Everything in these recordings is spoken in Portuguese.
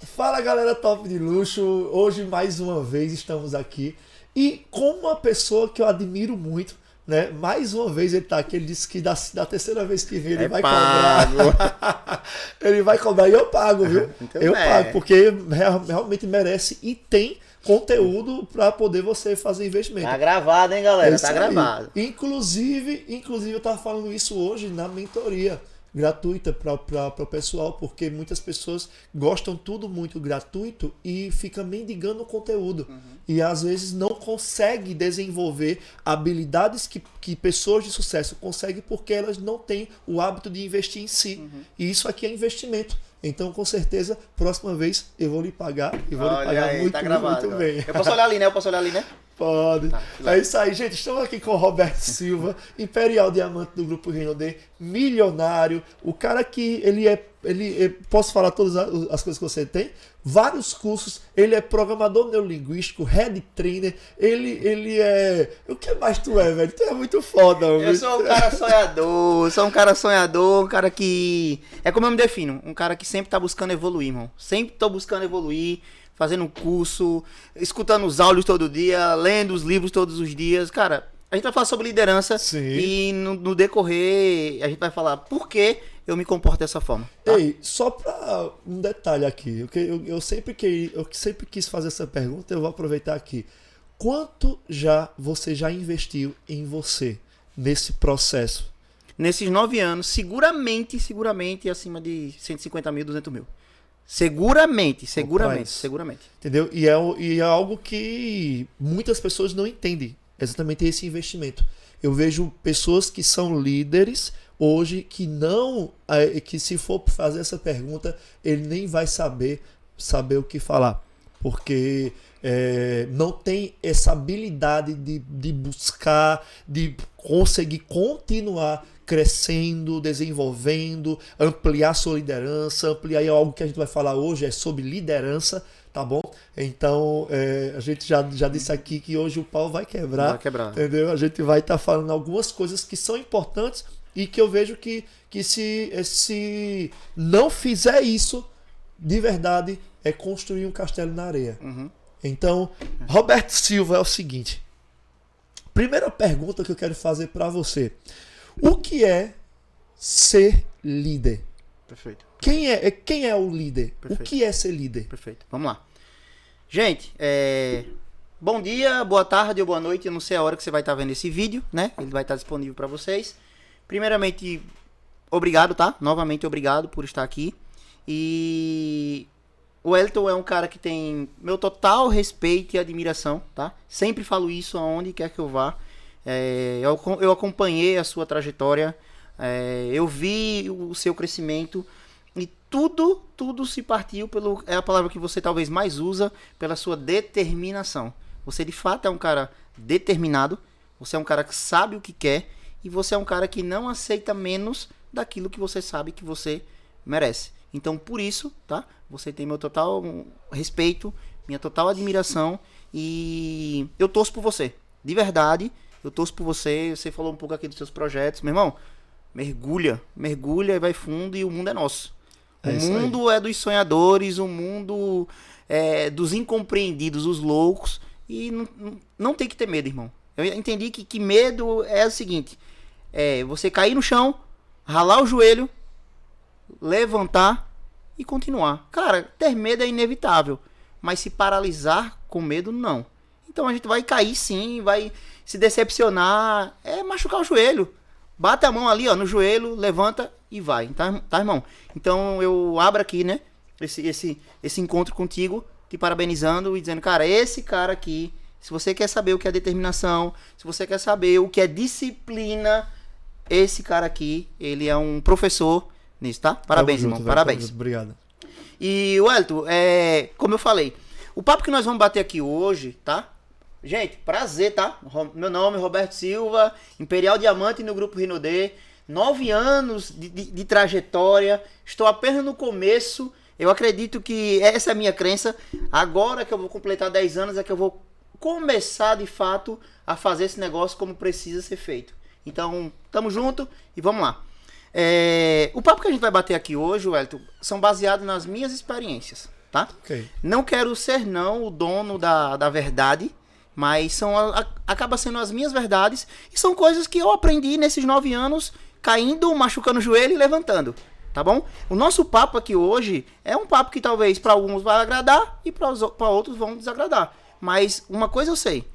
Fala galera top de luxo, hoje mais uma vez estamos aqui e com uma pessoa que eu admiro muito, né? Mais uma vez ele tá aqui, ele disse que da terceira vez que vem ele vai cobrar. Ele vai cobrar e eu pago, viu? Então eu pago, porque realmente merece e tem conteúdo para poder você fazer investimento. Tá gravado, hein, galera? Tá Aí. gravado. Inclusive eu tava falando isso hoje na mentoria gratuita para o pessoal, porque muitas pessoas gostam tudo muito gratuito e fica mendigando o conteúdo. E às vezes não consegue desenvolver habilidades que pessoas de sucesso conseguem porque elas não têm o hábito de investir em si. E isso aqui é investimento. Então, com certeza, próxima vez eu vou lhe pagar e vou lhe pagar aí, muito, tá gravado, muito bem. Eu posso olhar ali, né? Pode. Tá, é isso aí, gente. Estamos aqui com o Roberto Silva, Imperial Diamante do Grupo Rinode, milionário. O cara que posso falar todas as coisas que você tem? Vários cursos. Ele é programador neurolinguístico, head trainer. Ele é... O que mais tu é, velho? Tu é muito foda, Eu velho. sou um cara sonhador, um cara que... É como eu me defino, um cara que sempre tá buscando evoluir, irmão. Sempre tô buscando evoluir, fazendo um curso, escutando os áudios todo dia, lendo os livros todos os dias. Cara, a gente vai falar sobre liderança. Sim. E no decorrer a gente vai falar por que eu me comporto dessa forma. Tá? Ei, só para um detalhe aqui, eu sempre quis fazer essa pergunta, eu vou aproveitar aqui. Quanto você já investiu em você nesse processo? Nesses 9 anos, seguramente acima de 150 mil, 200 mil. Seguramente. Entendeu? E é algo que muitas pessoas não entendem, exatamente esse investimento. Eu vejo pessoas que são líderes hoje que se for fazer essa pergunta, ele nem vai saber o que falar, porque não tem essa habilidade de buscar, de conseguir continuar crescendo, desenvolvendo, ampliar sua liderança, ampliar algo que a gente vai falar hoje é sobre liderança, tá bom? Então, a gente já disse aqui que hoje o pau vai quebrar. Vai quebrar. Entendeu? A gente vai estar falando algumas coisas que são importantes e que eu vejo que se não fizer isso, de verdade, é construir um castelo na areia. Então, Roberto Silva, é o seguinte. Primeira pergunta que eu quero fazer para você. O que é ser líder? Perfeito. Quem é o líder? Perfeito. O que é ser líder? Perfeito. Vamos lá. Gente, bom dia, boa tarde ou boa noite. Eu não sei a hora que você vai estar vendo esse vídeo, né? Ele vai estar disponível para vocês. Primeiramente, obrigado, tá? Novamente, obrigado por estar aqui. E o Elton é um cara que tem meu total respeito e admiração, tá? Sempre falo isso aonde quer que eu vá. Eu acompanhei a sua trajetória, eu vi o seu crescimento e tudo se partiu é a palavra que você talvez mais usa, pela sua determinação. Você de fato é um cara determinado, você é um cara que sabe o que quer e você é um cara que não aceita menos daquilo que você sabe que você merece. Então por isso, tá? Você tem meu total respeito, minha total admiração e eu torço por você, de verdade. Eu torço por você. Você falou um pouco aqui dos seus projetos. Meu irmão, mergulha e vai fundo e o mundo é nosso. O mundo é dos sonhadores, o mundo é dos incompreendidos, os loucos. E não tem que ter medo, irmão. Eu entendi que medo é o seguinte. Você cair no chão, ralar o joelho, levantar e continuar. Cara, ter medo é inevitável. Mas se paralisar com medo, não. Então a gente vai cair sim, vai se decepcionar, machucar o joelho. Bate a mão ali, ó, no joelho, levanta e vai, tá, irmão? Então eu abro aqui, né, esse encontro contigo, te parabenizando e dizendo, cara, esse cara aqui, se você quer saber o que é determinação, se você quer saber o que é disciplina, esse cara aqui, ele é um professor nisso, tá? Parabéns, irmão, parabéns. Obrigado. E, Wellington, como eu falei, o papo que nós vamos bater aqui hoje, tá? Gente, prazer, tá? Meu nome é Roberto Silva, Imperial Diamante no Grupo Rinode. 9 anos de trajetória. Estou apenas no começo. Eu acredito que essa é a minha crença. Agora que eu vou completar 10 anos é que eu vou começar de fato a fazer esse negócio como precisa ser feito. Então, tamo junto e vamos lá. O papo que a gente vai bater aqui hoje, Wellington, são baseados nas minhas experiências. tá? Ok. Não quero ser, não, o dono da verdade, mas acaba sendo as minhas verdades e são coisas que eu aprendi nesses 9 anos, caindo, machucando o joelho e levantando, tá bom? O nosso papo aqui hoje é um papo que talvez para alguns vai agradar e para outros vão desagradar. Mas uma coisa eu sei,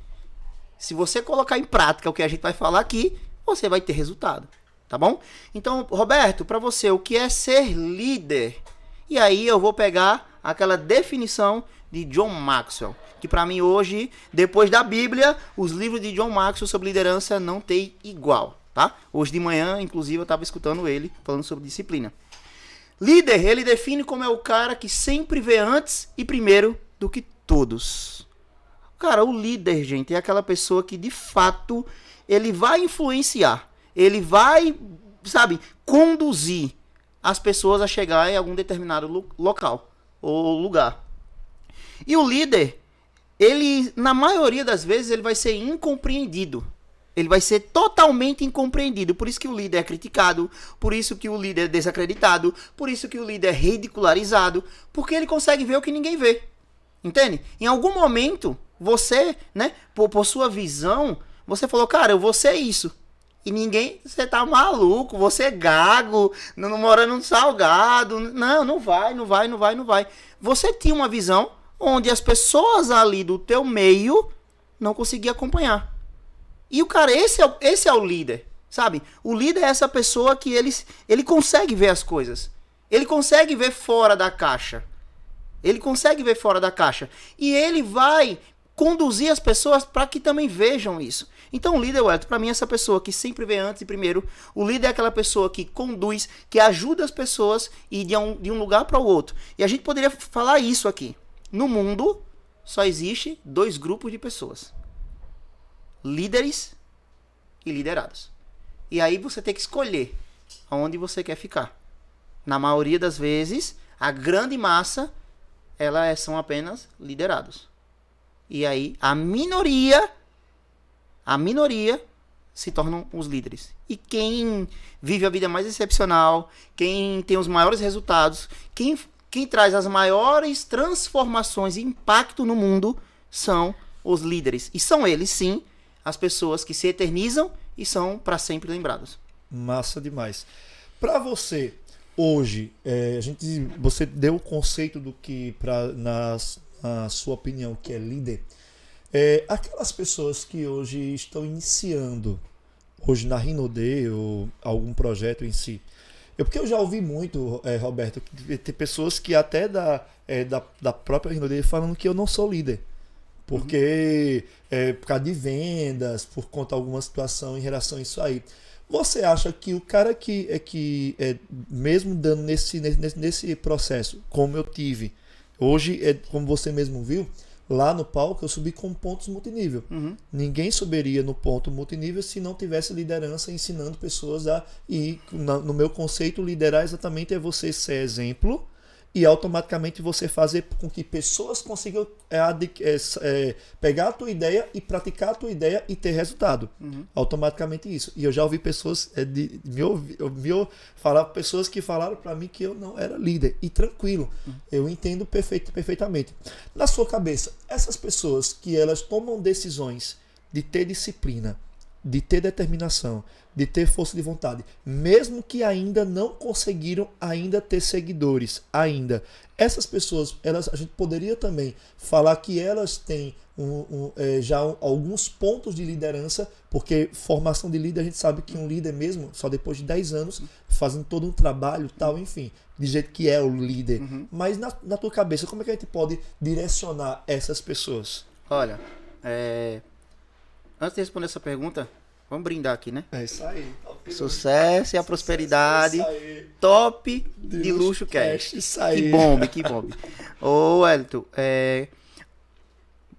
se você colocar em prática o que a gente vai falar aqui, você vai ter resultado, tá bom? Então, Roberto, para você, o que é ser líder? E aí eu vou pegar aquela definição de John Maxwell, que para mim hoje, depois da Bíblia, os livros de John Maxwell sobre liderança não tem igual, tá? Hoje de manhã, inclusive, eu estava escutando ele falando sobre disciplina. Líder, ele define como é o cara que sempre vê antes e primeiro do que todos. Cara, o líder, gente, é aquela pessoa que de fato ele vai influenciar, ele vai, sabe, conduzir as pessoas a chegar em algum determinado local ou lugar. E o líder, ele, na maioria das vezes, ele vai ser incompreendido. Ele vai ser totalmente incompreendido. Por isso que o líder é criticado, por isso que o líder é desacreditado, por isso que o líder é ridicularizado, porque ele consegue ver o que ninguém vê. Entende? Em algum momento, você, né, por sua visão, você falou, cara, eu vou ser isso. E ninguém, você tá maluco, você é gago, não morando no Salgado. Não vai. Você tinha uma visão onde as pessoas ali do teu meio não conseguiam acompanhar. E o cara, esse é o líder, sabe? O líder é essa pessoa que ele consegue ver as coisas. Ele consegue ver fora da caixa. E ele vai conduzir as pessoas para que também vejam isso. Então o líder, Wellington, para mim é essa pessoa que sempre vê antes e primeiro. O líder é aquela pessoa que conduz, que ajuda as pessoas e de um lugar para o outro. E a gente poderia falar isso aqui. No mundo só existe 2 grupos de pessoas: líderes e liderados. E aí você tem que escolher aonde você quer ficar. Na maioria das vezes, a grande massa, são apenas liderados. E aí a minoria se tornam os líderes. E quem vive a vida mais excepcional, quem tem os maiores resultados, quem traz as maiores transformações e impacto no mundo são os líderes. E são eles, sim, as pessoas que se eternizam e são para sempre lembrados. Massa demais. Para você, hoje, você deu o conceito do que, na sua opinião, que é líder. Aquelas pessoas que hoje estão iniciando, hoje na Rinode ou algum projeto em si. Porque eu já ouvi muito, Roberto, ter pessoas que até da própria Rinode falando que eu não sou líder. Porque por causa de vendas, por conta de alguma situação em relação a isso aí. Você acha que o cara que mesmo dando nesse processo, como eu tive, hoje, como você mesmo viu, lá no palco eu subi com pontos multinível. Uhum. Ninguém subiria no ponto multinível se não tivesse liderança ensinando pessoas e no meu conceito, liderar exatamente é você ser exemplo e automaticamente você fazer com que pessoas consigam pegar a tua ideia e praticar a tua ideia e ter resultado. Uhum. Automaticamente isso. E eu já ouvi pessoas pessoas que falaram para mim que eu não era líder. E tranquilo, eu entendo perfeitamente. Na sua cabeça, essas pessoas que elas tomam decisões de ter disciplina, de ter determinação, de ter força de vontade, mesmo que ainda não conseguiram ainda ter seguidores, essas pessoas, a gente poderia também falar que elas têm já alguns pontos de liderança, porque formação de líder, a gente sabe que um líder mesmo, só depois de 10 anos, fazendo todo um trabalho, tal, enfim, de jeito que é o líder. Uhum. Mas na tua cabeça, como é que a gente pode direcionar essas pessoas? Olha, antes de responder essa pergunta, vamos brindar aqui, né? É isso aí. Sucesso e a prosperidade. Top de luxo cash. Isso aí. Que bombe. Ô, Wellington,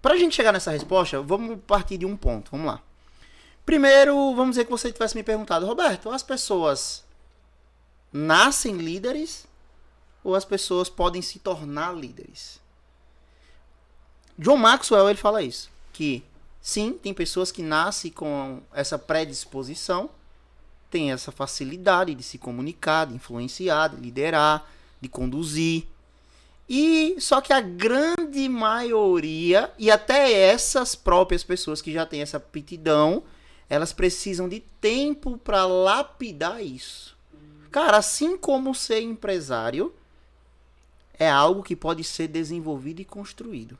pra gente chegar nessa resposta, vamos partir de um ponto. Vamos lá. Primeiro, vamos dizer que você tivesse me perguntado, Roberto, as pessoas nascem líderes ou as pessoas podem se tornar líderes? John Maxwell, ele fala isso, que sim, tem pessoas que nascem com essa predisposição, tem essa facilidade de se comunicar, de influenciar, de liderar, de conduzir. E só que a grande maioria, e até essas próprias pessoas que já têm essa aptidão, elas precisam de tempo para lapidar isso. Cara, assim como ser empresário é algo que pode ser desenvolvido e construído.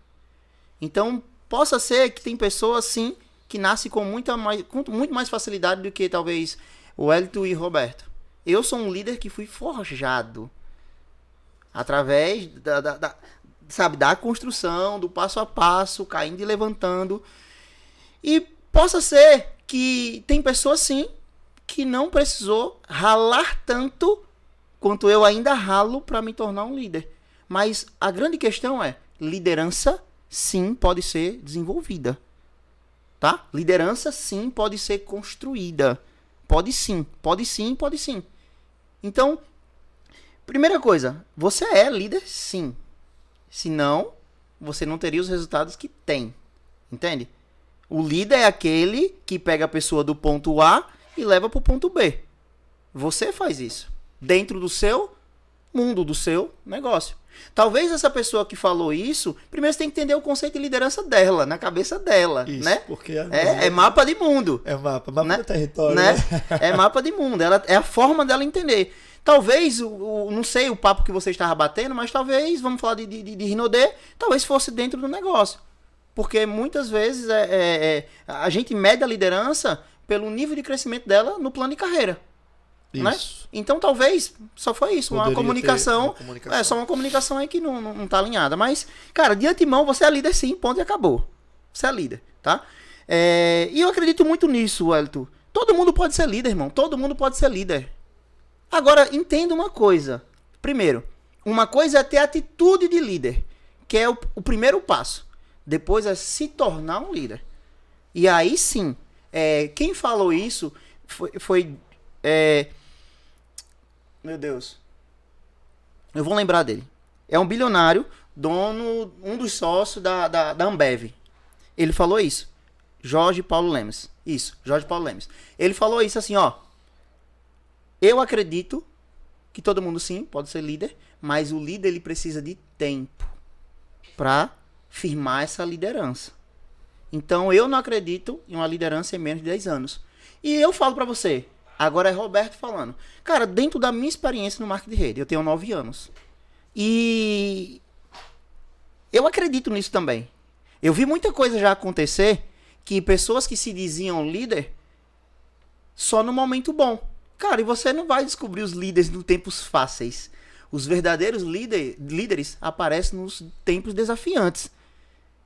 Então, possa ser que tem pessoas, sim, que nascem com muito mais facilidade do que talvez o Elton e Roberto. Eu sou um líder que fui forjado através da construção, do passo a passo, caindo e levantando. E possa ser que tem pessoas, sim, que não precisou ralar tanto quanto eu ainda ralo para me tornar um líder. Mas a grande questão é, liderança, sim, pode ser desenvolvida. Tá? Liderança, sim, pode ser construída. Pode sim, pode sim, pode sim. Então, primeira coisa, você é líder, sim. Senão, você não teria os resultados que tem. Entende? O líder é aquele que pega a pessoa do ponto A e leva para o ponto B. Você faz isso. Dentro do seu mundo, do seu negócio. Talvez essa pessoa que falou isso, primeiro você tem que entender o conceito de liderança dela, na cabeça dela, Isso, né? Porque é mapa de mundo. É mapa né? do território, né? né? É mapa de mundo, é a forma dela entender. Talvez, não sei o papo que você estava batendo, mas talvez, vamos falar de Rinodê, talvez fosse dentro do negócio. Porque muitas vezes a gente mede a liderança pelo nível de crescimento dela no plano de carreira. Isso. Né? Então talvez só foi isso, uma comunicação. É só uma comunicação aí que não tá alinhada. Mas, cara, de antemão você é líder sim, ponto e acabou. Você é líder, tá? E eu acredito muito nisso, Wellington. Todo mundo pode ser líder, irmão. Todo mundo pode ser líder. Agora, entenda uma coisa. Primeiro, uma coisa é ter atitude de líder, que é o primeiro passo. Depois é se tornar um líder. E aí sim, quem falou isso foi meu Deus. Eu vou lembrar dele. É um bilionário, dono, um dos sócios da Ambev. Ele falou isso. Jorge Paulo Lemes. Isso, Jorge Paulo Lemes. Ele falou isso assim, ó. Eu acredito que todo mundo sim pode ser líder, mas o líder ele precisa de tempo para firmar essa liderança. Então eu não acredito em uma liderança em menos de 10 anos. E eu falo para você, agora é Roberto falando. Cara, dentro da minha experiência no marketing de rede, eu tenho 9 anos. E eu acredito nisso também. Eu vi muita coisa já acontecer que pessoas que se diziam líder só no momento bom. Cara, e você não vai descobrir os líderes nos tempos fáceis. Os verdadeiros líderes aparecem nos tempos desafiantes.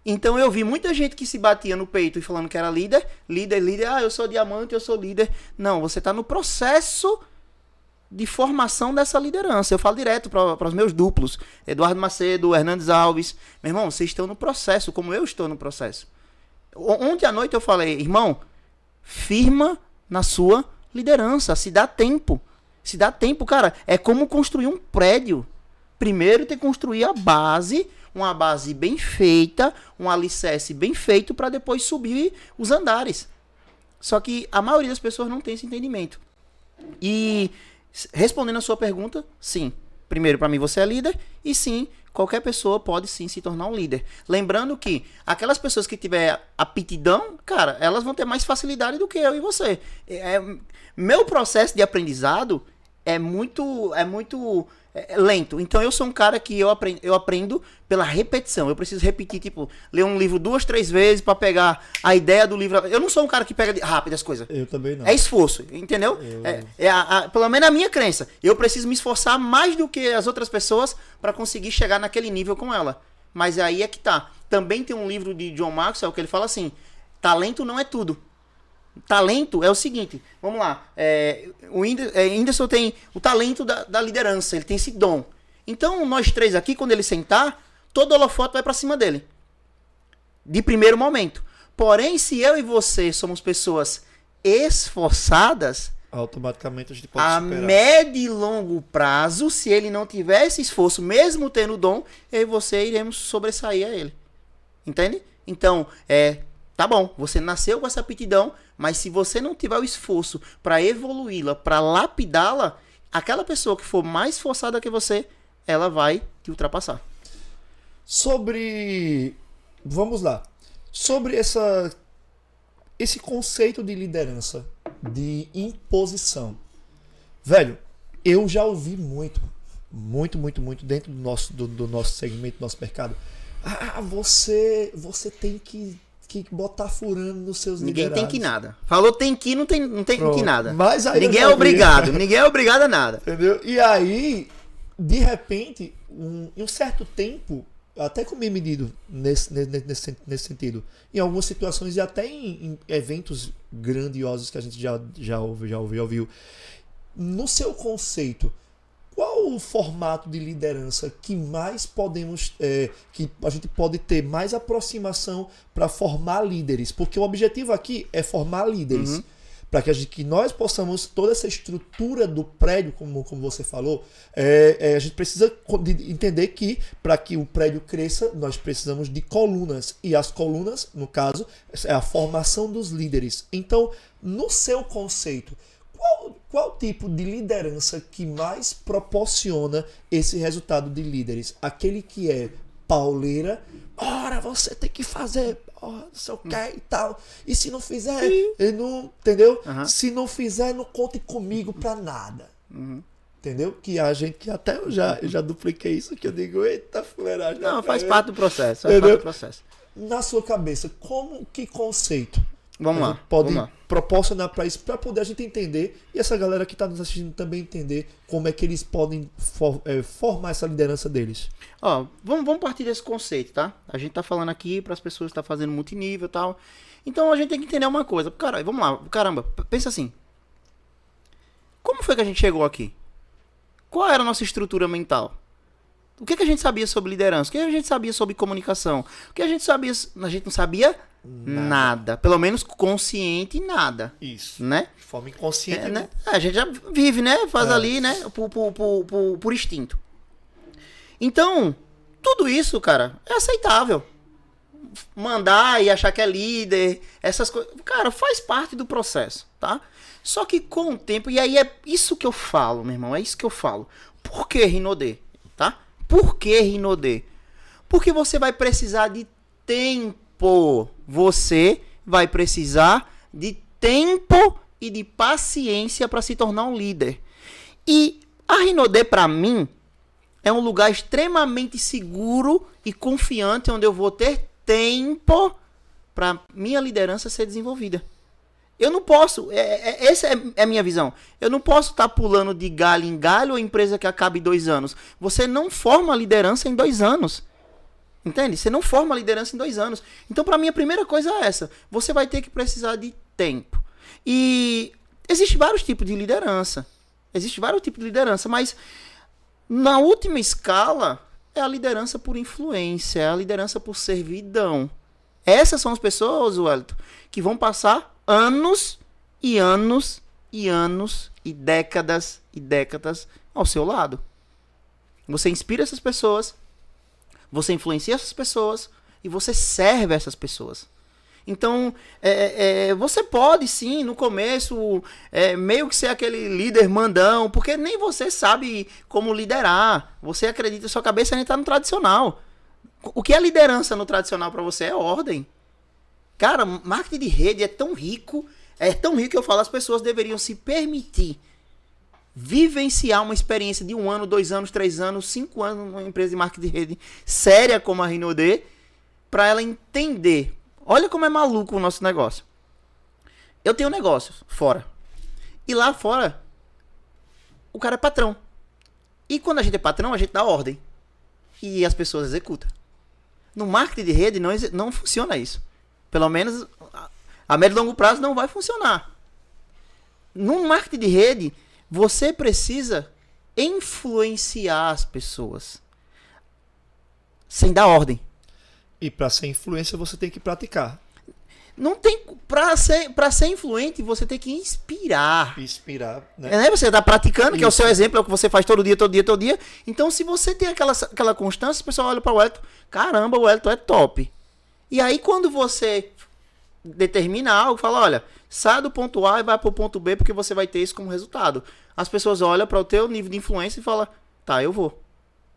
Então eu vi muita gente que se batia no peito e falando que era líder, eu sou diamante, eu sou líder. Não, você está no processo de formação dessa liderança. Eu falo direto para os meus duplos, Eduardo Macedo, Hernandes Alves. Meu irmão, vocês estão no processo, como eu estou no processo. Ontem à noite eu falei, irmão, firma na sua liderança, se dá tempo. Se dá tempo, cara, é como construir um prédio. Primeiro tem que construir a base, uma base bem feita, um alicerce bem feito para depois subir os andares. Só que a maioria das pessoas não tem esse entendimento. E respondendo a sua pergunta, sim. Primeiro, para mim você é líder e sim, qualquer pessoa pode sim se tornar um líder. Lembrando que aquelas pessoas que tiver aptidão, cara, elas vão ter mais facilidade do que eu e você. Meu processo de aprendizado é muito lento. Então eu sou um cara que eu aprendo pela repetição. Eu preciso repetir, tipo, ler um livro 2, 3 vezes para pegar a ideia do livro. Eu não sou um cara que pega rápido as coisas. Eu também não. É esforço, entendeu? Pelo menos a minha crença. Eu preciso me esforçar mais do que as outras pessoas para conseguir chegar naquele nível com ela. Mas aí é que tá. Também tem um livro de John Maxwell que ele fala assim: talento não é tudo. Talento é o seguinte, vamos lá, o Whindersson tem o talento da liderança, ele tem esse dom. Então nós três aqui, quando ele sentar, todo holofote vai pra cima dele, de primeiro momento. Porém, se eu e você somos pessoas esforçadas, automaticamente a gente pode a superar. médio e longo prazo, se ele não tiver esse esforço, mesmo tendo o dom, eu e você iremos sobressair a ele. Entende? Então, tá bom, você nasceu com essa aptidão, mas se você não tiver o esforço para evoluí-la, para lapidá-la, aquela pessoa que for mais esforçada que você, ela vai te ultrapassar. Vamos lá. Sobre esse conceito de liderança, de imposição. Velho, eu já ouvi muito dentro do nosso segmento, do nosso mercado. Você tem que botar furando nos seus Ninguém liderados. tem que nada. Falou tem que, não tem que nada. Mas aí ninguém é obrigado. Ninguém é obrigado a nada. Entendeu? E aí, de repente, em um certo tempo, até com meio medido nesse sentido, em algumas situações e até em eventos grandiosos que a gente já ouviu, no seu conceito, qual o formato de liderança que mais podemos, que a gente pode ter mais aproximação para formar líderes? Porque o objetivo aqui é formar líderes. Para que nós possamos, toda essa estrutura do prédio, como você falou, a gente precisa entender que para que o prédio cresça, nós precisamos de colunas. E as colunas, no caso, é a formação dos líderes. Então, no seu conceito, qual tipo de liderança que mais proporciona esse resultado de líderes? Aquele que é pauleira, ora, você tem que fazer, não sei o que e tal. E se não fizer, não, entendeu? Se não fizer, não conte comigo pra nada. Entendeu? Que a gente, que até eu já dupliquei isso, que eu digo, eita, fuleiragem. Não, faz parte do processo. Faz parte do processo. Na sua cabeça, que conceito Vamos lá. pode proporcionar para isso, para poder a gente entender e essa galera que está nos assistindo também entender como é que eles podem formar essa liderança deles. Ó, vamos partir desse conceito, tá? A gente tá falando aqui para as pessoas que estão fazendo multinível e tal. Então a gente tem que entender uma coisa. Cara, vamos lá, caramba, pensa assim. Como foi que a gente chegou aqui? Qual era a nossa estrutura mental? O que a gente sabia sobre liderança? O que a gente sabia sobre comunicação? O que a gente sabia? A gente não sabia nada. Pelo menos consciente, nada. Isso. Né? De forma inconsciente. Né? A gente já vive, né? Faz ali, né? Por instinto. Então, tudo isso, cara, é aceitável. Mandar e achar que é líder, essas coisas. Cara, faz parte do processo, tá? Só que com o tempo, e aí é isso que eu falo, meu irmão, é isso que eu falo. Por que Rinodê? Tá? Por que Rinodê? Porque você vai precisar de tempo. Você vai precisar de tempo e de paciência para se tornar um líder. E a Rinodê, para mim, é um lugar extremamente seguro e confiante, onde eu vou ter tempo para minha liderança ser desenvolvida. Eu não posso, essa é a minha visão. Eu não posso estar pulando de galho em galho ou empresa que acabe em 2 anos. Você não forma liderança em 2 anos. Entende? Você não forma liderança em 2 anos. Então, para mim, a primeira coisa é essa. Você vai ter que precisar de tempo. E existem vários tipos de liderança. Mas na última escala é a liderança por influência, é a liderança por servidão. Essas são as pessoas, Wellington, que vão passar anos e anos e anos e décadas ao seu lado. Você inspira essas pessoas, você influencia essas pessoas e você serve essas pessoas. Então, você pode sim, no começo, meio que ser aquele líder mandão, porque nem você sabe como liderar. Você acredita, sua cabeça ainda está no tradicional. O que é liderança no tradicional para você é ordem. Cara, marketing de rede é tão rico que eu falo, as pessoas deveriam se permitir vivenciar uma experiência de 1 ano, 2 anos, 3 anos, 5 anos numa empresa de marketing de rede séria como a Rinodê, para ela entender. Olha como é maluco o nosso negócio. Eu tenho um negócio fora. E lá fora, o cara é patrão. E quando a gente é patrão, a gente dá ordem. E as pessoas executam. No marketing de rede não funciona isso. Pelo menos a médio e longo prazo não vai funcionar. No marketing de rede, você precisa influenciar as pessoas. Sem dar ordem. E para ser influência, você tem que praticar. Não tem. Para ser influente, você tem que inspirar. Inspirar, né? Você está praticando, que é o seu exemplo, é o que você faz todo dia. Então, se você tem aquela constância, o pessoal olha para o Wellington, caramba, o Wellington é top. E aí, quando você determina algo, fala, olha, sai do ponto A e vai para o ponto B, porque você vai ter isso como resultado. As pessoas olham para o teu nível de influência e falam, tá, eu vou.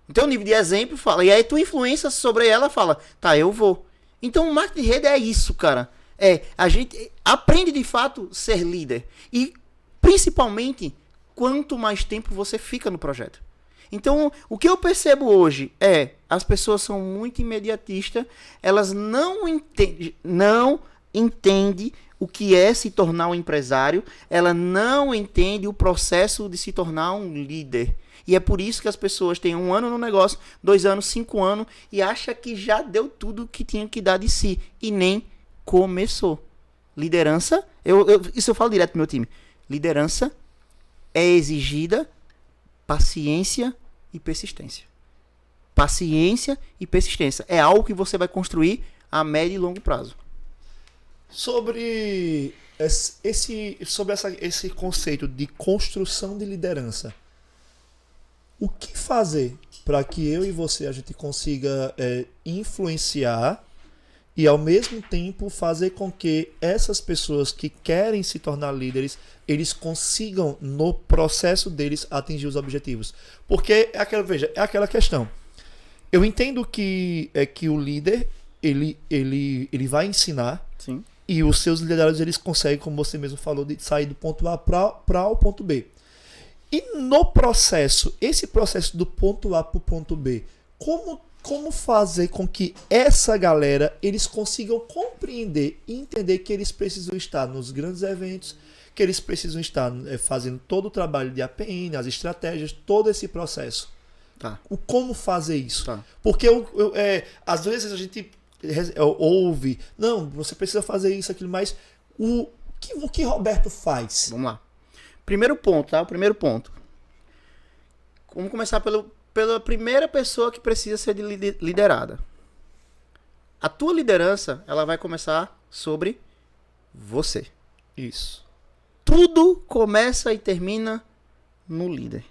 No teu nível de exemplo, fala. E aí tu influência sobre ela, fala, tá, eu vou. Então o marketing de rede é isso, cara. A gente aprende de fato ser líder. E principalmente, quanto mais tempo você fica no projeto. Então, o que eu percebo hoje as pessoas são muito imediatistas, elas não entendem o que é se tornar um empresário, ela não entende o processo de se tornar um líder. E é por isso que as pessoas têm 1 ano no negócio, 2 anos, 5 anos, e acham que já deu tudo que tinha que dar de si. E nem começou. Liderança, isso eu falo direto pro meu time. Liderança é exigida paciência e persistência. Paciência e persistência. É algo que você vai construir a médio e longo prazo. Sobre esse conceito de construção de liderança, o que fazer para que eu e você a gente consiga influenciar e ao mesmo tempo fazer com que essas pessoas que querem se tornar líderes, eles consigam no processo deles atingir os objetivos? Porque é aquela questão. Eu entendo que o líder ele vai ensinar. Sim. E os seus liderados eles conseguem, como você mesmo falou, de sair do ponto A para o ponto B. E no processo, esse processo do ponto A para o ponto B, como fazer com que essa galera eles consigam compreender e entender que eles precisam estar nos grandes eventos, que eles precisam estar fazendo todo o trabalho de APN, as estratégias, todo esse processo. Tá. Como fazer isso? Tá. Porque às vezes a gente ouve, não, você precisa fazer isso, aquilo, mas o que Roberto faz? Vamos lá. Primeiro ponto, tá? Primeiro ponto. Vamos começar pela primeira pessoa que precisa ser liderada. A tua liderança, ela vai começar sobre você. Isso. Tudo começa e termina no líder.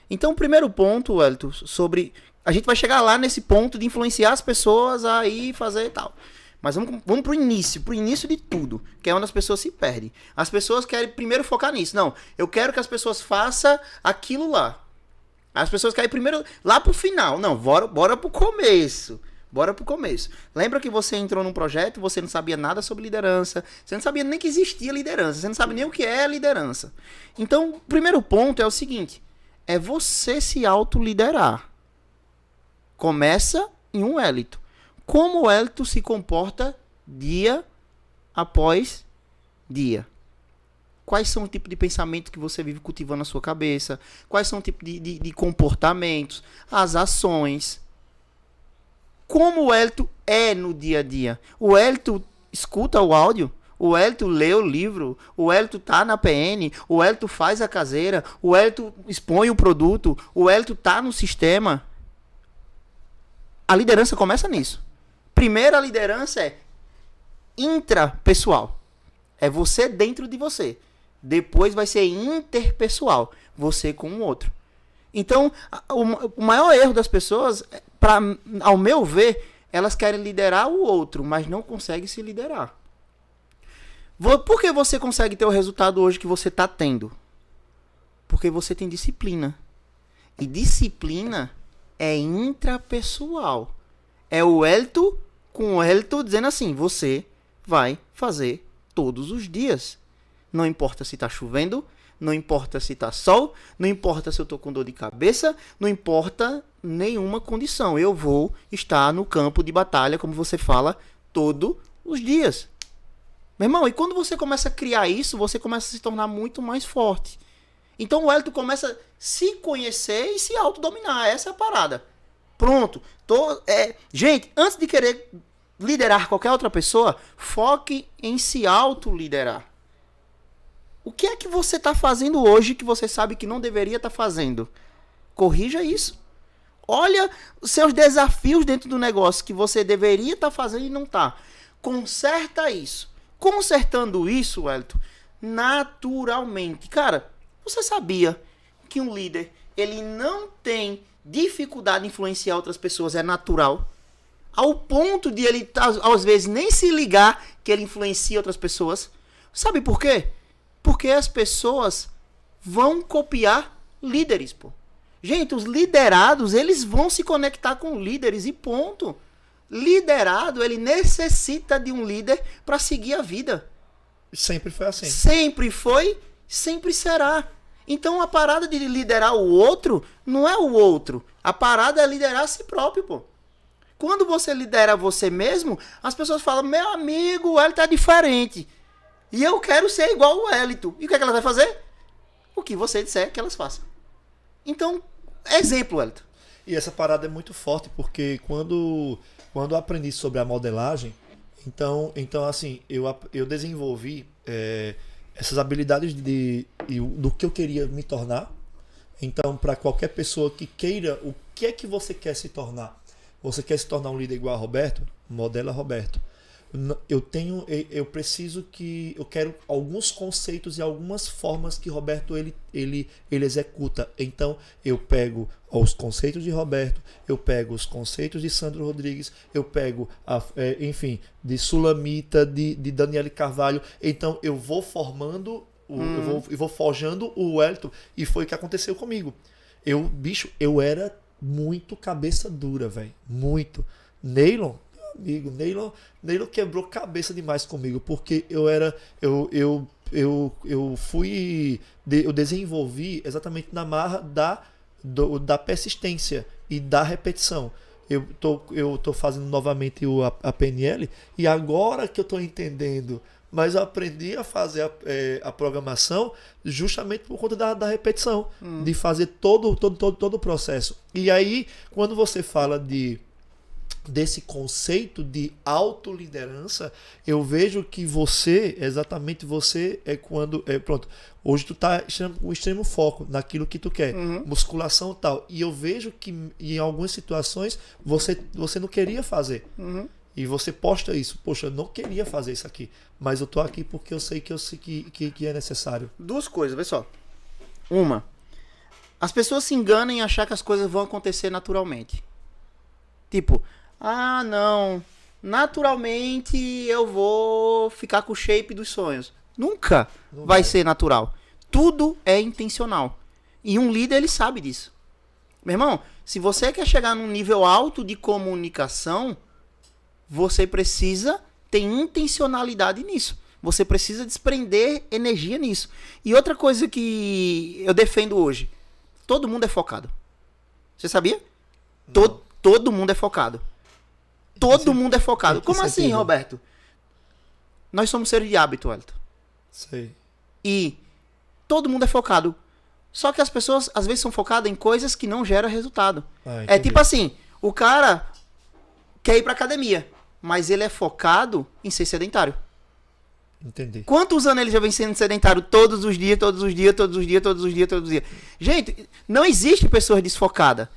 Então, o primeiro ponto, Wellington, sobre... A gente vai chegar lá nesse ponto de influenciar as pessoas a ir fazer tal. Mas vamos pro início de tudo, que é onde as pessoas se perdem. As pessoas querem primeiro focar nisso. Não, eu quero que as pessoas façam aquilo lá. As pessoas querem primeiro lá pro final. Não, bora pro começo. Bora pro começo. Lembra que você entrou num projeto, você não sabia nada sobre liderança, você não sabia nem que existia liderança, você não sabe nem o que é liderança. Então, o primeiro ponto é o seguinte, é você se autoliderar. Começa em um Wellington. Como o Wellington se comporta dia após dia? Quais são o tipo de pensamento que você vive cultivando na sua cabeça? Quais são o tipo de comportamentos? As ações? Como o Wellington é no dia a dia? O Wellington escuta o áudio? O Wellington lê o livro? O Wellington tá na PN? O Wellington faz a caseira? O Wellington expõe o produto? O Wellington tá no sistema? A liderança começa nisso. Primeiro, a liderança é intrapessoal. É você dentro de você. Depois vai ser interpessoal. Você com o outro. Então, o maior erro das pessoas, ao meu ver, elas querem liderar o outro, mas não conseguem se liderar. Por que você consegue ter o resultado hoje que você está tendo? Porque você tem disciplina. E disciplina é intrapessoal. É o Wellington com o Wellington dizendo assim, você vai fazer todos os dias. Não importa se está chovendo, não importa se está sol, não importa se eu estou com dor de cabeça, não importa nenhuma condição. Eu vou estar no campo de batalha, como você fala, todos os dias. Meu irmão, e quando você começa a criar isso, você começa a se tornar muito mais forte. Então o Wellington começa a se conhecer e se autodominar. Essa é a parada. Pronto. Gente, antes de querer liderar qualquer outra pessoa, foque em se autoliderar. O que é que você está fazendo hoje que você sabe que não deveria estar fazendo? Corrija isso. Olha os seus desafios dentro do negócio que você deveria estar fazendo e não está. Conserta isso. Consertando isso, Wellington, naturalmente. Cara, você sabia que um líder, ele não tem dificuldade em influenciar outras pessoas, é natural? Ao ponto de ele, às vezes, nem se ligar que ele influencia outras pessoas. Sabe por quê? Porque as pessoas vão copiar líderes, pô. Gente, os liderados, eles vão se conectar com líderes e ponto. Liderado, ele necessita de um líder para seguir a vida. Sempre foi assim. Sempre foi, sempre será. Então a parada de liderar o outro não é o outro. A parada é liderar a si próprio, pô. Quando você lidera você mesmo, as pessoas falam, meu amigo, o Elito é diferente. E eu quero ser igual o Elito. E o que é que ela vai fazer? O que você disser que elas façam. Então, exemplo, Elito. E essa parada é muito forte, porque quando eu aprendi sobre a modelagem, então assim, eu desenvolvi essas habilidades do que eu queria me tornar. Então, para qualquer pessoa que queira, o que é que você quer se tornar? Você quer se tornar um líder igual a Roberto? Modela Roberto. Eu preciso eu quero alguns conceitos e algumas formas que Roberto ele executa. Então eu pego os conceitos de Roberto, eu pego os conceitos de Sandro Rodrigues, eu pego enfim, de Sulamita, de Daniele Carvalho. Então eu vou formando, eu vou forjando o Elito, e foi o que aconteceu comigo. Eu era muito cabeça dura, velho, muito. Neylon, amigo, Neylon quebrou cabeça demais comigo, porque eu desenvolvi exatamente na marra da persistência e da repetição. Eu tô fazendo novamente a PNL, e agora que eu tô entendendo, mas eu aprendi a fazer a programação justamente por conta da repetição, de fazer todo o processo. E aí, quando você fala desse conceito de autoliderança, eu vejo que exatamente você é quando... pronto, hoje tu tá com o extremo foco naquilo que tu quer, musculação e tal. E eu vejo que em algumas situações você não queria fazer. E você posta isso. Poxa, eu não queria fazer isso aqui, mas eu tô aqui porque eu sei que é necessário. Duas coisas, vê só. Uma, as pessoas se enganam em achar que as coisas vão acontecer naturalmente. Tipo, não, naturalmente eu vou ficar com o shape dos sonhos. Nunca vai ser natural. Tudo é intencional. E um líder, ele sabe disso. Meu irmão, se você quer chegar num nível alto de comunicação, você precisa ter intencionalidade nisso. Você precisa desprender energia nisso. E outra coisa que eu defendo hoje, todo mundo é focado. Você sabia? Todo mundo é focado. Todo mundo é focado. Como assim, Roberto? Nós somos seres de hábito, Elton. Sei. E todo mundo é focado. Só que as pessoas, às vezes, são focadas em coisas que não geram resultado. É tipo assim, o cara quer ir pra academia, mas ele é focado em ser sedentário. Entendi. Quantos anos ele já vem sendo sedentário? Todos os dias. Gente, não existe pessoas desfocadas.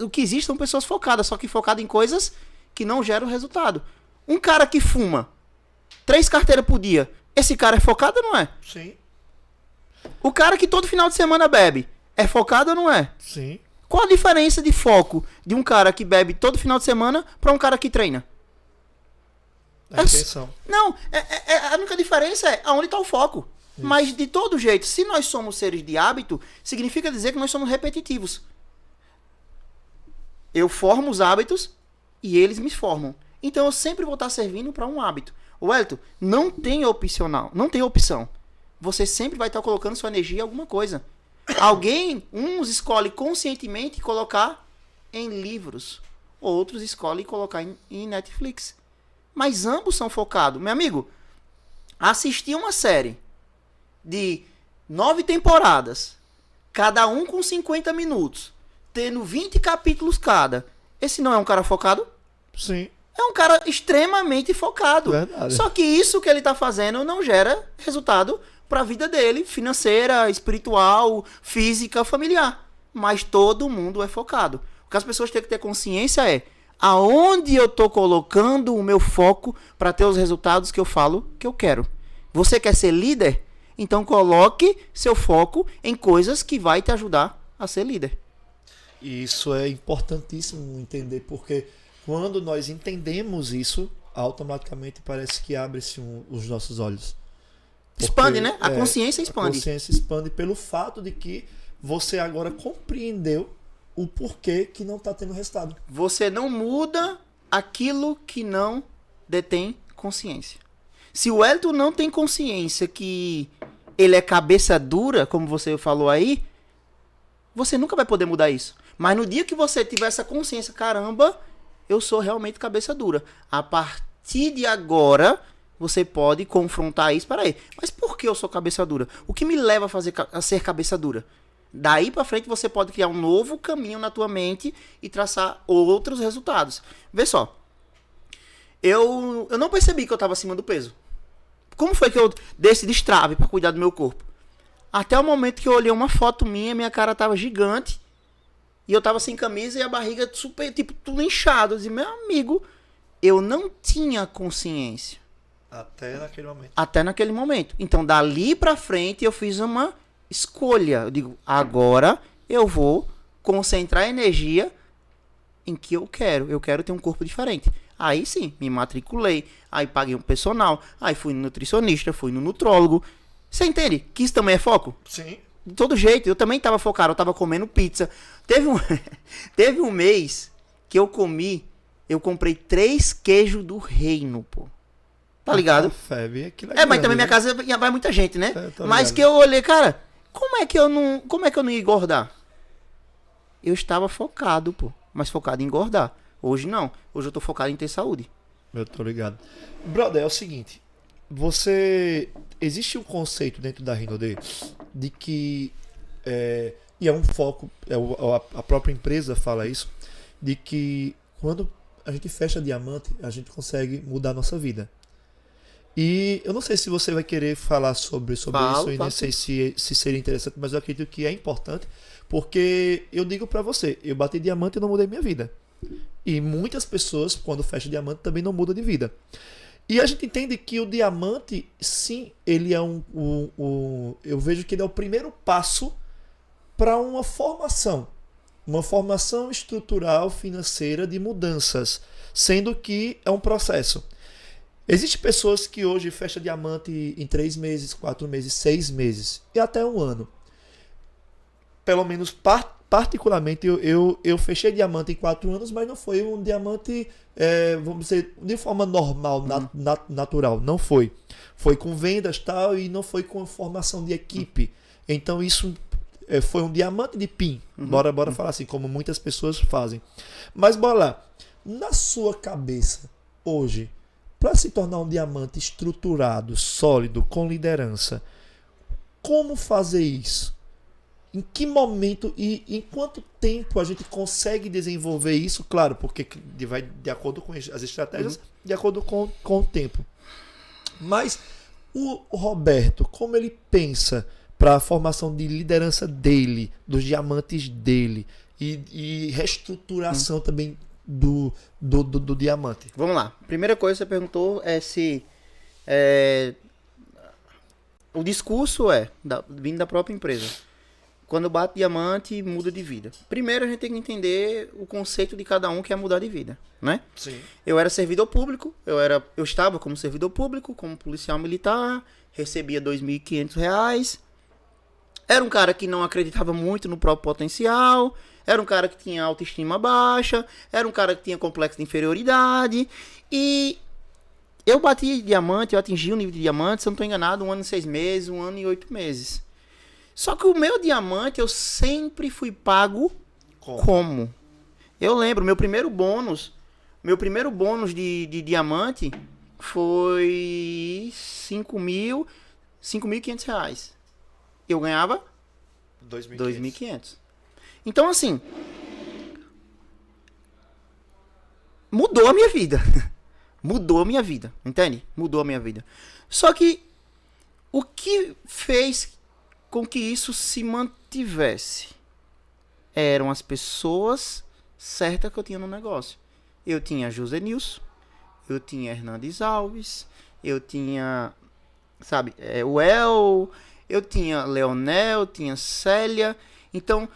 O que existe são pessoas focadas, só que focadas em coisas que não geram resultado. Um cara que fuma 3 carteiras por dia, esse cara é focado ou não é? Sim. O cara que todo final de semana bebe, é focado ou não é? Sim. Qual a diferença de foco de um cara que bebe todo final de semana para um cara que treina? A intenção. Não, a única diferença é aonde está o foco. Isso. Mas de todo jeito, se nós somos seres de hábito, significa dizer que nós somos repetitivos. Eu formo os hábitos e eles me formam. Então eu sempre vou estar servindo para um hábito. O Elton, não tem opção. Você sempre vai estar colocando sua energia em alguma coisa. Uns escolhem conscientemente colocar em livros, outros escolhem colocar em Netflix. Mas ambos são focados. Meu amigo, assistir uma série de 9 temporadas, cada um com 50 minutos, tendo 20 capítulos cada, esse não é um cara focado? Sim. É um cara extremamente focado. Verdade. Só que isso que ele está fazendo não gera resultado para a vida dele, financeira, espiritual, física, familiar. Mas todo mundo é focado. O que as pessoas têm que ter consciência é aonde eu estou colocando o meu foco para ter os resultados que eu falo que eu quero. Você quer ser líder? Então coloque seu foco em coisas que vai te ajudar a ser líder. E isso é importantíssimo entender, porque quando nós entendemos isso, automaticamente parece que abre-se os nossos olhos. Expande, né? A consciência expande. A consciência expande pelo fato de que você agora compreendeu o porquê que não está tendo resultado. Você não muda aquilo que não detém consciência. Se o Wellington não tem consciência que ele é cabeça dura, como você falou aí, você nunca vai poder mudar isso. Mas no dia que você tiver essa consciência, caramba, eu sou realmente cabeça dura. A partir de agora, você pode confrontar isso. Peraí, mas por que eu sou cabeça dura? O que me leva a ser cabeça dura? Daí pra frente você pode criar um novo caminho na tua mente e traçar outros resultados. Vê só. Eu não percebi que eu tava acima do peso. Como foi que eu dei esse destrave pra cuidar do meu corpo? Até o momento que eu olhei uma foto minha cara tava gigante. E eu tava sem camisa e a barriga super, tipo, tudo inchado. Eu disse, meu amigo, eu não tinha consciência. Até naquele momento. Então, dali pra frente, eu fiz uma escolha. Eu digo, agora eu vou concentrar a energia em que eu quero. Eu quero ter um corpo diferente. Aí sim, me matriculei. Aí paguei um personal. Aí fui no nutricionista, fui no nutrólogo. Você entende que isso também é foco? Sim. De todo jeito, eu também tava focado, eu tava comendo pizza. Teve um mês que eu comprei 3 queijos do reino, pô. Tá ligado? Febre, mas também minha casa vai muita gente, né? Mas que eu olhei, cara, como é que eu não ia engordar? Eu estava focado, pô. Mas focado em engordar. Hoje não. Hoje eu tô focado em ter saúde. Eu tô ligado. Brother, é o seguinte. Existe um conceito dentro da Rinode de que e é um foco, a própria empresa fala isso, de que quando a gente fecha diamante, a gente consegue mudar a nossa vida. E eu não sei se você vai querer falar sobre isso, e não sei se seria interessante, mas eu acredito que é importante, porque eu digo pra você, eu bati diamante e não mudei minha vida. E muitas pessoas, quando fecham diamante, também não mudam de vida. E a gente entende que o diamante, sim, ele é eu vejo que ele é o primeiro passo para uma formação estrutural, financeira de mudanças, sendo que é um processo. Existem pessoas que hoje fecham diamante em 3 meses, 4 meses, 6 meses e até 1 ano. Pelo menos particularmente eu fechei diamante em 4 anos, mas não foi um diamante, vamos dizer, de forma normal, natural. Não foi. Foi com vendas tal e não foi com formação de equipe. Então isso foi um diamante de PIN. Bora falar assim, como muitas pessoas fazem. Mas bora lá. Na sua cabeça, hoje, para se tornar um diamante estruturado, sólido, com liderança, como fazer isso? Em que momento e em quanto tempo a gente consegue desenvolver isso? Claro, porque vai de acordo com as estratégias, de acordo com o tempo. Mas o Roberto, como ele pensa para a formação de liderança dele, dos diamantes dele e reestruturação também do diamante? Vamos lá. Primeira coisa que você perguntou é se o discurso vindo da própria empresa. Quando bate diamante, muda de vida. Primeiro a gente tem que entender o conceito de cada um que é mudar de vida, né? Sim. Eu era servidor público, eu estava como servidor público, como policial militar, recebia R$2.500. Era um cara que não acreditava muito no próprio potencial, era um cara que tinha autoestima baixa, era um cara que tinha complexo de inferioridade. E eu bati diamante, eu atingi o nível de diamante, se eu não estou enganado, 1 ano e 6 meses, 1 ano e 8 meses. Só que o meu diamante eu sempre fui pago como? Eu lembro, meu primeiro bônus de diamante foi R$5.500. Eu ganhava R$2.500. Então, assim, mudou a minha vida. Mudou a minha vida, entende? Mudou a minha vida. Só que o que fez com que isso se mantivesse eram as pessoas certas que eu tinha no negócio. Eu tinha José Nilson, eu tinha Hernandes Alves, eu tinha, o El, eu tinha Leonel, eu tinha Célia. Então,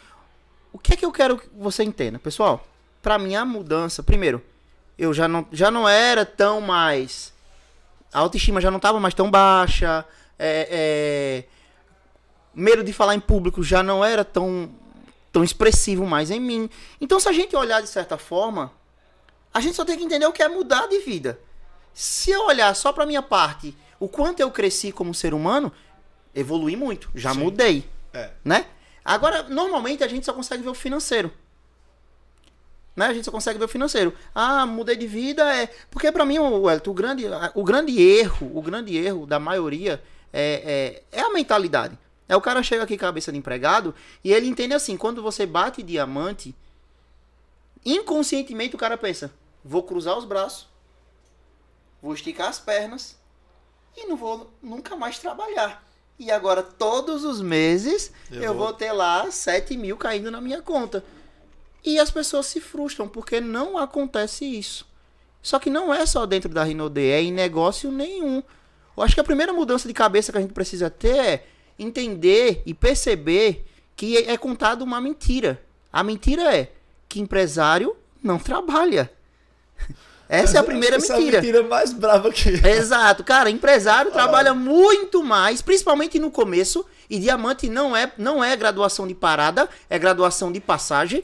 o que é que eu quero que você entenda, pessoal? Para mim, a mudança, primeiro, eu já não era tão mais, a autoestima já não estava mais tão baixa, medo de falar em público já não era tão expressivo mais em mim. Então, se a gente olhar de certa forma, a gente só tem que entender o que é mudar de vida. Se eu olhar só pra minha parte, o quanto eu cresci como ser humano, evolui muito, já Sim. mudei, É. né? Agora, normalmente a gente só consegue ver o financeiro. Né? A gente só consegue ver o financeiro. Ah, mudei de vida, porque pra mim, Wellington, o grande erro da maioria é a mentalidade. O cara chega aqui cabeça de empregado e ele entende assim, quando você bate diamante, inconscientemente o cara pensa, vou cruzar os braços, vou esticar as pernas e não vou nunca mais trabalhar. E agora, todos os meses, eu vou ter lá 7 mil caindo na minha conta. E as pessoas se frustram, porque não acontece isso. Só que não é só dentro da Rinode, é em negócio nenhum. Eu acho que a primeira mudança de cabeça que a gente precisa ter é entender e perceber que é contado uma mentira. A mentira é que empresário não trabalha. Essa é a primeira mentira. Essa é a mentira mais brava que... Exato. Cara, empresário trabalha muito mais, principalmente no começo. E diamante não é graduação de parada, é graduação de passagem.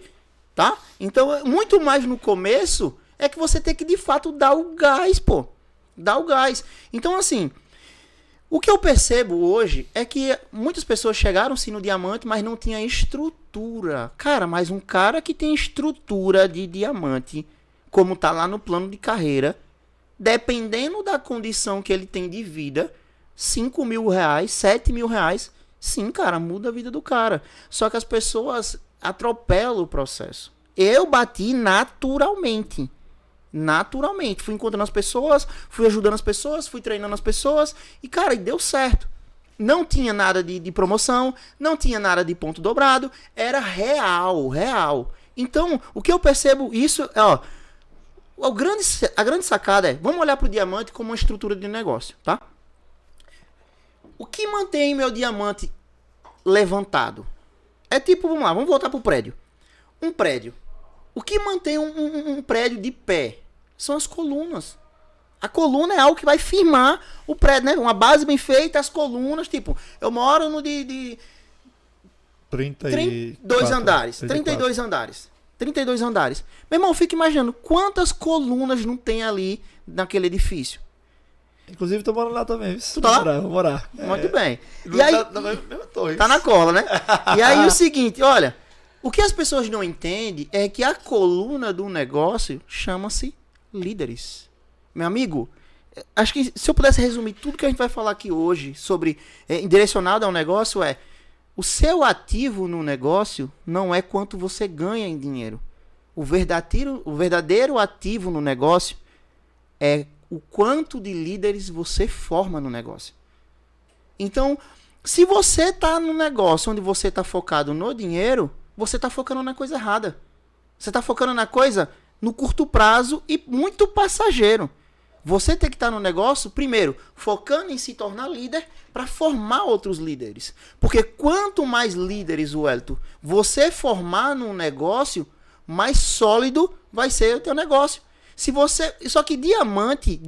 Tá? Então, muito mais no começo é que você tem que, de fato, dar o gás, pô. Dar o gás. Então, assim, o que eu percebo hoje é que muitas pessoas chegaram, sim, no diamante, mas não tinha estrutura. Cara, mas um cara que tem estrutura de diamante, como tá lá no plano de carreira, dependendo da condição que ele tem de vida, 5 mil reais, 7 mil reais, sim, cara, muda a vida do cara. Só que as pessoas atropelam o processo. Eu bati naturalmente. Naturalmente. Fui encontrando as pessoas, fui ajudando as pessoas, fui treinando as pessoas e, cara, e deu certo. Não tinha nada de promoção, não tinha nada de ponto dobrado, era real. Então, o que eu percebo isso, ó, a grande sacada é, vamos olhar pro diamante como uma estrutura de negócio, tá? O que mantém meu diamante levantado? É tipo, vamos lá, vamos voltar pro prédio. Um prédio. O que mantém um prédio de pé? São as colunas. A coluna é algo que vai firmar o prédio, né? Uma base bem feita, as colunas, tipo, eu moro no de 32 andares. 32 andares. 32 andares. Meu irmão, fica imaginando quantas colunas não tem ali naquele edifício. Inclusive, tô morando lá também. Tu tá lá? Vou morar. Muito bem. E aí, torre. tá na cola, né? E aí o seguinte, olha, o que as pessoas não entendem é que a coluna do negócio chama-se líderes. Meu amigo, acho que se eu pudesse resumir tudo que a gente vai falar aqui hoje sobre direcionado ao negócio o seu ativo no negócio não é quanto você ganha em dinheiro. O verdadeiro ativo no negócio é o quanto de líderes você forma no negócio. Então, se você está no negócio onde você está focado no dinheiro, você está focando na coisa errada. Você está focando na coisa no curto prazo e muito passageiro. Você tem que estar no negócio, primeiro, focando em se tornar líder para formar outros líderes. Porque quanto mais líderes, Wellington, você formar num negócio, mais sólido vai ser o teu negócio. Só que diamante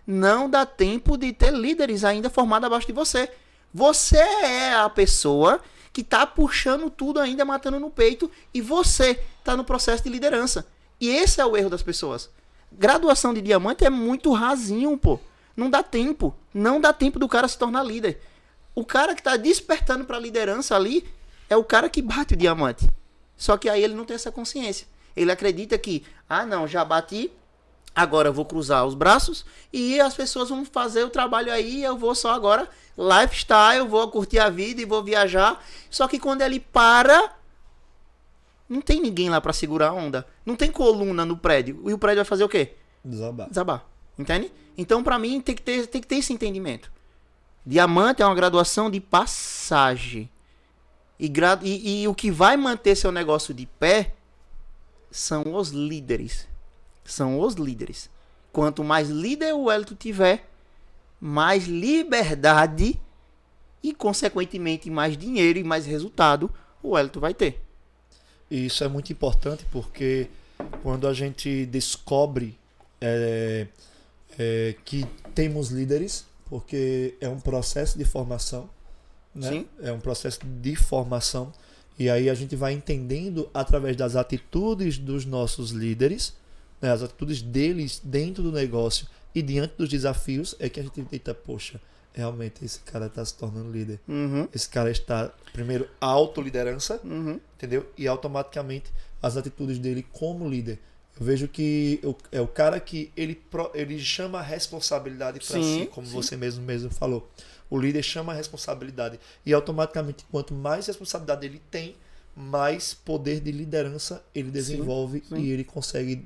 não dá tempo de ter líderes ainda formados abaixo de você. Você é a pessoa que está puxando tudo ainda, matando no peito, e você está no processo de liderança. E esse é o erro das pessoas. Graduação de diamante é muito rasinho, pô. Não dá tempo. Não dá tempo do cara se tornar líder. O cara que está despertando para a liderança ali é o cara que bate o diamante. Só que aí ele não tem essa consciência. Ele acredita que, não, já bati, agora eu vou cruzar os braços e as pessoas vão fazer o trabalho aí, eu vou só agora lifestyle, vou curtir a vida e vou viajar. Só que quando ele para, não tem ninguém lá para segurar a onda. Não tem coluna no prédio. E o prédio vai fazer o quê? Desabar. Entende? Então, para mim, tem que ter esse entendimento. Diamante é uma graduação de passagem. E o que vai manter seu negócio de pé são os líderes. São os líderes. Quanto mais líder o Wellington tiver, mais liberdade e, consequentemente, mais dinheiro e mais resultado o Wellington vai ter. E isso é muito importante porque quando a gente descobre que temos líderes, porque é um processo de formação, né? Sim. É um processo de formação. E aí a gente vai entendendo através das atitudes dos nossos líderes, né? As atitudes deles dentro do negócio e diante dos desafios, é que a gente tenta, poxa, realmente esse cara está se tornando líder. Esse cara está, primeiro, autoliderança, entendeu? E automaticamente as atitudes dele como líder. Eu vejo que é o cara que ele chama a responsabilidade para si, como você mesmo falou. O líder chama a responsabilidade. E automaticamente, quanto mais responsabilidade ele tem, mais poder de liderança ele desenvolve e ele consegue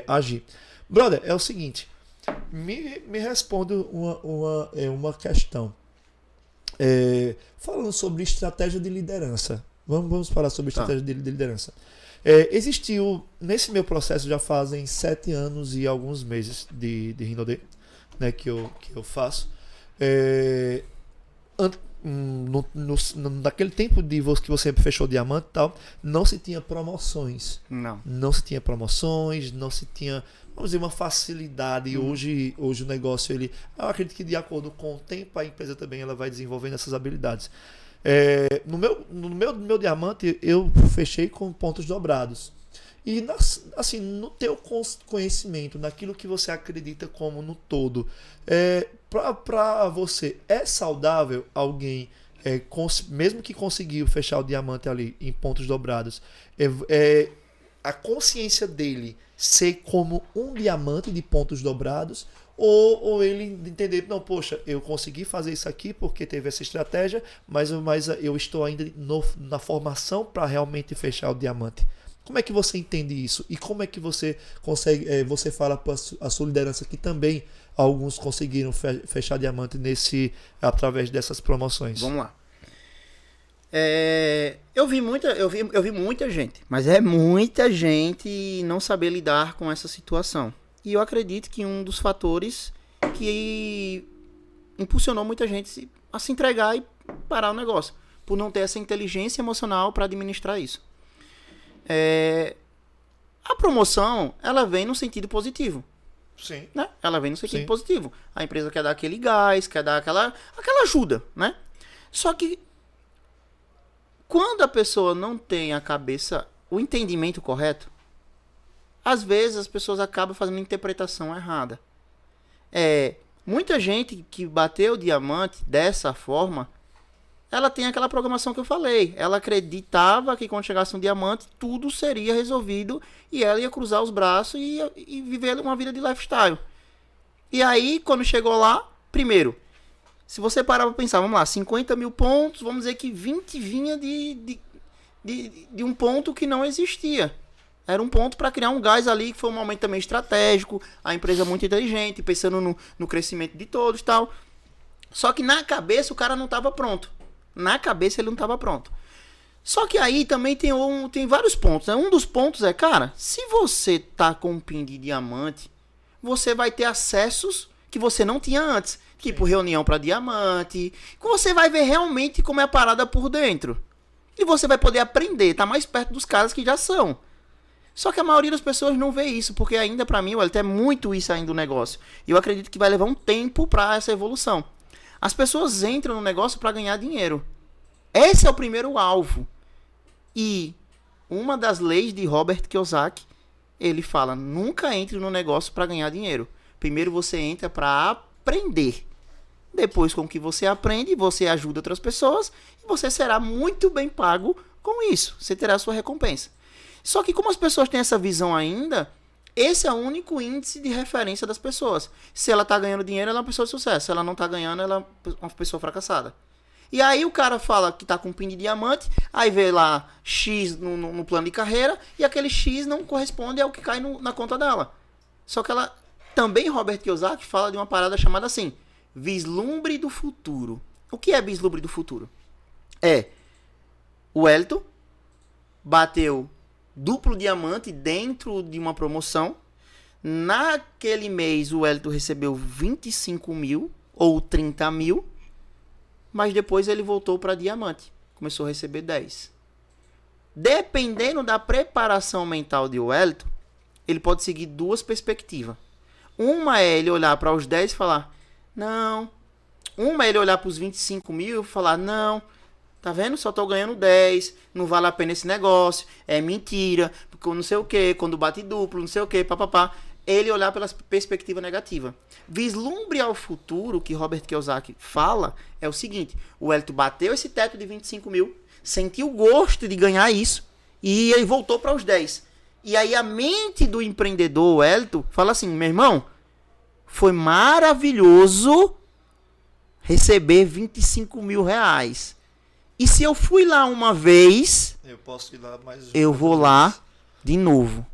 agir. Brother, é o seguinte. Me responda uma questão. Falando sobre estratégia de liderança. Vamos falar sobre estratégia de liderança. Existiu, nesse meu processo já fazem 7 anos e alguns meses de Rinode, né, que eu faço. Naquele tempo que você fechou o diamante e tal, não se tinha promoções. Não se tinha promoções, não se tinha, vamos dizer, uma facilidade. Hoje o negócio, eu acredito que de acordo com o tempo, a empresa também ela vai desenvolvendo essas habilidades. No meu diamante, eu fechei com pontos dobrados. E assim, no teu conhecimento, naquilo que você acredita como no todo, para você, é saudável alguém, mesmo que conseguiu fechar o diamante ali em pontos dobrados, a consciência dele ser como um diamante de pontos dobrados, ou ele entender, não, poxa, eu consegui fazer isso aqui porque teve essa estratégia, mas eu estou ainda na formação para realmente fechar o diamante. Como é que você entende isso? E como é que você consegue, você fala para a sua liderança que também alguns conseguiram fechar diamante através dessas promoções? Vamos lá. Eu vi muita gente, mas é muita gente não saber lidar com essa situação. E eu acredito que um dos fatores que impulsionou muita gente a se entregar e parar o negócio, por não ter essa inteligência emocional para administrar isso. A promoção, ela vem no sentido positivo. Sim. Né? Ela vem no sentido positivo. A empresa quer dar aquele gás, quer dar aquela ajuda, né? Só que quando a pessoa não tem a cabeça, o entendimento correto, às vezes as pessoas acabam fazendo uma interpretação errada. Muita gente que bateu o diamante dessa forma, ela tem aquela programação que eu falei. Ela acreditava que quando chegasse um diamante, tudo seria resolvido e ela ia cruzar os braços e viver uma vida de lifestyle. E aí, quando chegou lá, primeiro, se você parar para pensar, vamos lá, 50 mil pontos, vamos dizer que 20 vinha de um ponto que não existia. Era um ponto para criar um gás ali, que foi um momento também estratégico, a empresa muito inteligente, pensando no crescimento de todos e tal. Só que na cabeça o cara não estava pronto. Na cabeça ele não estava pronto. Só que aí também tem vários pontos. Né? Um dos pontos é, cara, se você tá com um pin de diamante, você vai ter acessos que você não tinha antes. Tipo reunião para diamante. Que você vai ver realmente como é a parada por dentro. E você vai poder aprender, tá mais perto dos caras que já são. Só que a maioria das pessoas não vê isso, porque ainda pra mim, é muito isso ainda o negócio. E eu acredito que vai levar um tempo pra essa evolução. As pessoas entram no negócio para ganhar dinheiro. Esse é o primeiro alvo. E uma das leis de Robert Kiyosaki, ele fala, nunca entre no negócio para ganhar dinheiro. Primeiro você entra para aprender. Depois, com o que você aprende, você ajuda outras pessoas e você será muito bem pago com isso. Você terá a sua recompensa. Só que como as pessoas têm essa visão ainda, esse é o único índice de referência das pessoas. Se ela tá ganhando dinheiro, ela é uma pessoa de sucesso. Se ela não tá ganhando, ela é uma pessoa fracassada. E aí o cara fala que tá com um pin de diamante, aí vê lá X no plano de carreira, e aquele X não corresponde ao que cai na conta dela. Só que ela, também Robert Kiyosaki fala de uma parada chamada assim, vislumbre do futuro. O que é vislumbre do futuro? O Wellington bateu duplo diamante dentro de uma promoção. Naquele mês o Wellington recebeu 25 mil ou 30 mil, mas depois ele voltou para diamante, começou a receber 10. Dependendo da preparação mental de Wellington, ele pode seguir duas perspectivas. Uma é ele olhar para os 10 e falar, não, Uma é ele olhar para os 25 mil e falar, não, tá vendo? Só tô ganhando 10, não vale a pena esse negócio, é mentira, porque não sei o que, quando bate duplo, não sei o que, papapá. Ele olhar pela perspectiva negativa. Vislumbre ao futuro, que Robert Kiyosaki fala, é o seguinte, o Elton bateu esse teto de 25 mil, sentiu o gosto de ganhar isso, e aí voltou para os 10. E aí a mente do empreendedor, Elton, fala assim, meu irmão, foi maravilhoso receber 25 mil reais. E se eu fui lá uma vez, eu posso ir lá mais eu vou lá de novo.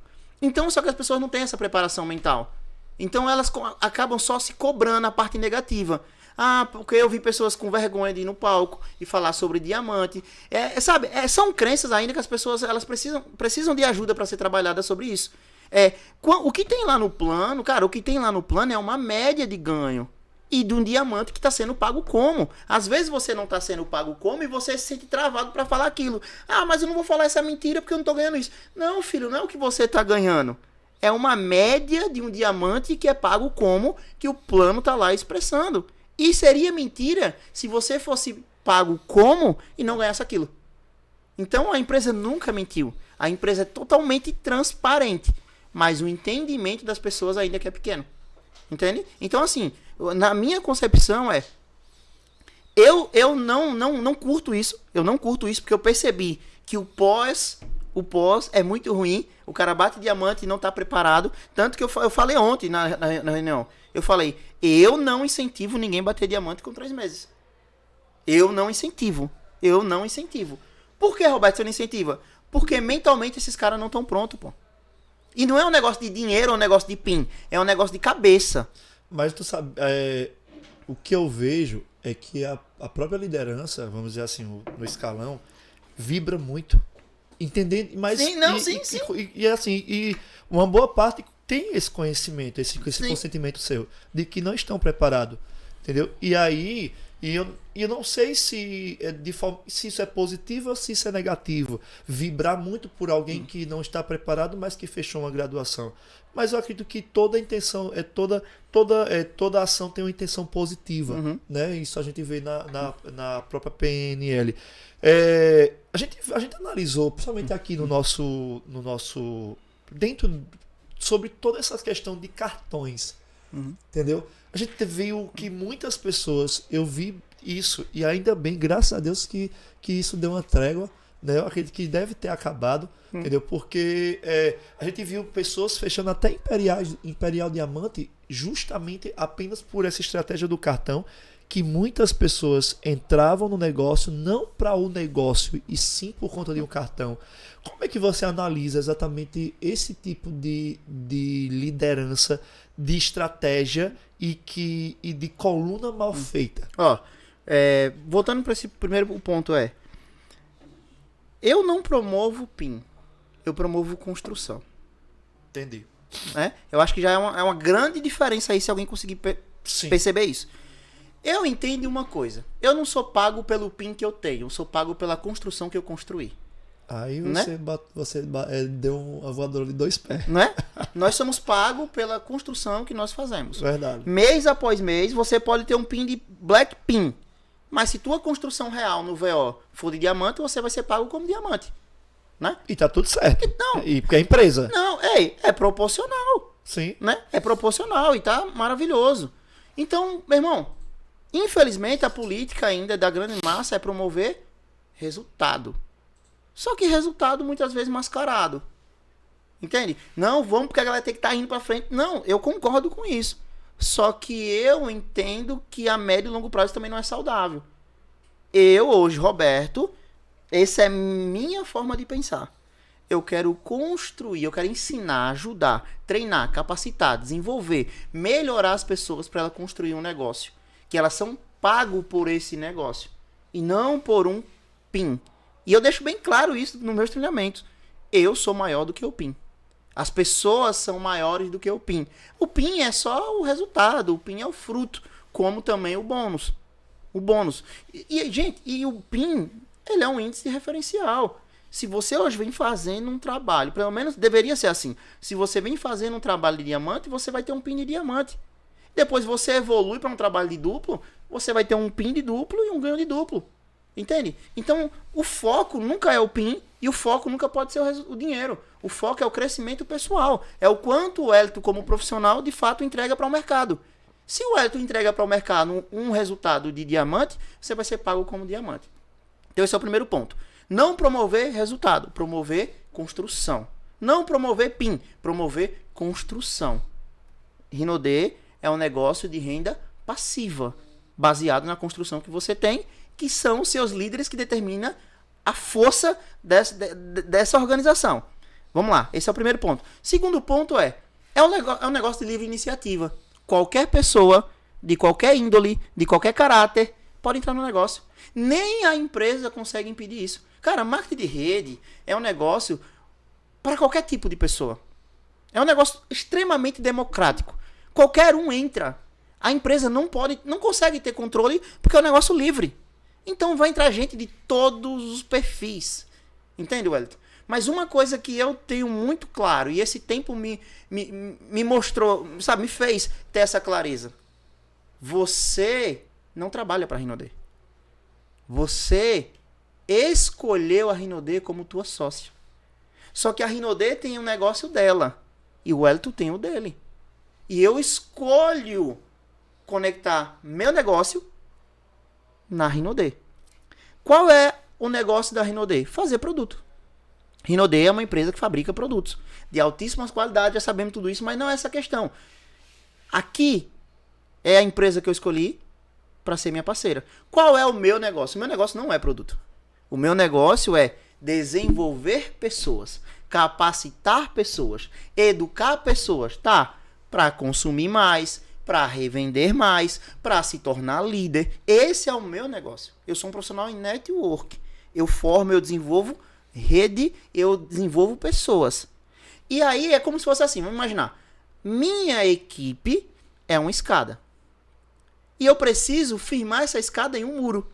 Então, só que as pessoas não têm essa preparação mental. Então, elas acabam só se cobrando a parte negativa. Ah, porque eu vi pessoas com vergonha de ir no palco e falar sobre diamante. Sabe, são crenças ainda que as pessoas elas precisam de ajuda para ser trabalhada sobre isso. O que tem lá no plano, cara, o que tem lá no plano é uma média de ganho. E de um diamante que está sendo pago como. Às vezes você não está sendo pago como e você se sente travado para falar aquilo. Ah, mas eu não vou falar essa mentira porque eu não estou ganhando isso. Não, filho, não é o que você está ganhando. É uma média de um diamante que é pago como que o plano está lá expressando. E seria mentira se você fosse pago como e não ganhasse aquilo. Então a empresa nunca mentiu. A empresa é totalmente transparente. Mas o entendimento das pessoas ainda que é pequeno. Entende? Então assim, na minha concepção eu não curto isso. Eu não curto isso porque eu percebi que o pós é muito ruim. O cara bate diamante e não está preparado. Tanto que eu falei ontem na reunião. Eu falei, eu não incentivo ninguém a bater diamante com 3 meses. Eu não incentivo. Por que, Roberto, você não incentiva? Porque mentalmente esses caras não estão prontos, pô. E não é um negócio de dinheiro ou um negócio de PIN. É um negócio de cabeça. Mas tu sabe, o que eu vejo é que a própria liderança, vamos dizer assim, no escalão, vibra muito. Entendendo, mas sim. E assim, e uma boa parte tem esse conhecimento, esse consentimento seu, de que não estão preparados, entendeu? E aí, eu não sei se isso é positivo ou se isso é negativo, vibrar muito por alguém que não está preparado, mas que fechou uma graduação. Mas eu acredito que toda intenção, toda ação tem uma intenção positiva, né? Isso a gente vê na própria PNL. A gente analisou, principalmente aqui no nosso sobre toda essa questão de cartões, entendeu? A gente viu que muitas pessoas, eu vi isso, e ainda bem, graças a Deus que isso deu uma trégua, né? Eu acredito que deve ter acabado, entendeu? Porque a gente viu pessoas fechando até Imperial Diamante justamente apenas por essa estratégia do cartão, que muitas pessoas entravam no negócio não para o negócio e sim por conta de um cartão. Como é que você analisa exatamente esse tipo de liderança, de estratégia e de coluna mal feita? Voltando para esse primeiro ponto eu não promovo PIN, eu promovo construção. Entendi. Eu acho que já é uma grande diferença aí se alguém conseguir perceber isso. Eu entendo uma coisa. Eu não sou pago pelo PIN que eu tenho. Eu sou pago pela construção que eu construí. Aí você deu uma voadora de 2 pés. Não é? Nós somos pagos pela construção que nós fazemos. Verdade. Mês após mês, você pode ter um PIN de Black PIN. Mas se tua construção real no VO for de diamante, você vai ser pago como diamante. Né? E tá tudo certo. Não. E porque é empresa. Não, é proporcional. Sim. Né? É proporcional e tá maravilhoso. Então, meu irmão, infelizmente a política ainda da grande massa é promover resultado. Só que resultado muitas vezes mascarado. Entende? Não, vamos porque a galera tem que estar indo pra frente. Não, eu concordo com isso. Só que eu entendo que a médio e longo prazo também não é saudável. Eu, hoje, Roberto, essa é minha forma de pensar. Eu quero construir, eu quero ensinar, ajudar, treinar, capacitar, desenvolver, melhorar as pessoas para ela construir um negócio. Que elas são pagas por esse negócio. E não por um PIN. E eu deixo bem claro isso nos meus treinamentos. Eu sou maior do que o PIN. As pessoas são maiores do que o PIN. O PIN é só o resultado. O PIN é o fruto. Como também o bônus. O bônus. Gente, o PIN, ele é um índice referencial. Se você hoje vem fazendo um trabalho, pelo menos deveria ser assim. Se você vem fazendo um trabalho de diamante, você vai ter um PIN de diamante. Depois você evolui para um trabalho de duplo, você vai ter um PIN de duplo e um ganho de duplo. Entende? Então, o foco nunca é o PIN e o foco nunca pode ser o dinheiro. O foco é o crescimento pessoal. É o quanto o Wellington, como profissional, de fato entrega para o mercado. Se o Wellington entrega para o mercado um resultado de diamante, você vai ser pago como diamante. Então, esse é o primeiro ponto. Não promover resultado, promover construção. Não promover PIN, promover construção. Rinode é um negócio de renda passiva, baseado na construção que você tem, que são os seus líderes que determinam a força dessa organização. Vamos lá, esse é o primeiro ponto. Segundo ponto é um negócio de livre iniciativa. Qualquer pessoa, de qualquer índole, de qualquer caráter, pode entrar no negócio. Nem a empresa consegue impedir isso. Cara, marketing de rede é um negócio para qualquer tipo de pessoa. É um negócio extremamente democrático. Qualquer um entra. A empresa não consegue ter controle porque é um negócio livre. Então vai entrar gente de todos os perfis. Entende, Wellington? Mas uma coisa que eu tenho muito claro, e esse tempo me mostrou, sabe, me fez ter essa clareza. Você não trabalha para a Rinode. Você escolheu a Rinode como tua sócia. Só que a Rinode tem um negócio dela e o Wellington tem o dele. E eu escolho conectar meu negócio na Rinode. Qual é o negócio da Rinode? Fazer produto. Rinode é uma empresa que fabrica produtos de altíssimas qualidades, já sabemos tudo isso, mas não é essa a questão. Aqui é a empresa que eu escolhi para ser minha parceira. Qual é o meu negócio? O meu negócio não é produto. O meu negócio é desenvolver pessoas, capacitar pessoas, educar pessoas, tá? Para consumir mais, para revender mais, para se tornar líder. Esse é o meu negócio. Eu sou um profissional em network. Eu formo, eu desenvolvo rede, eu desenvolvo pessoas. E aí é como se fosse assim, vamos imaginar. Minha equipe é uma escada. E eu preciso firmar essa escada em um muro.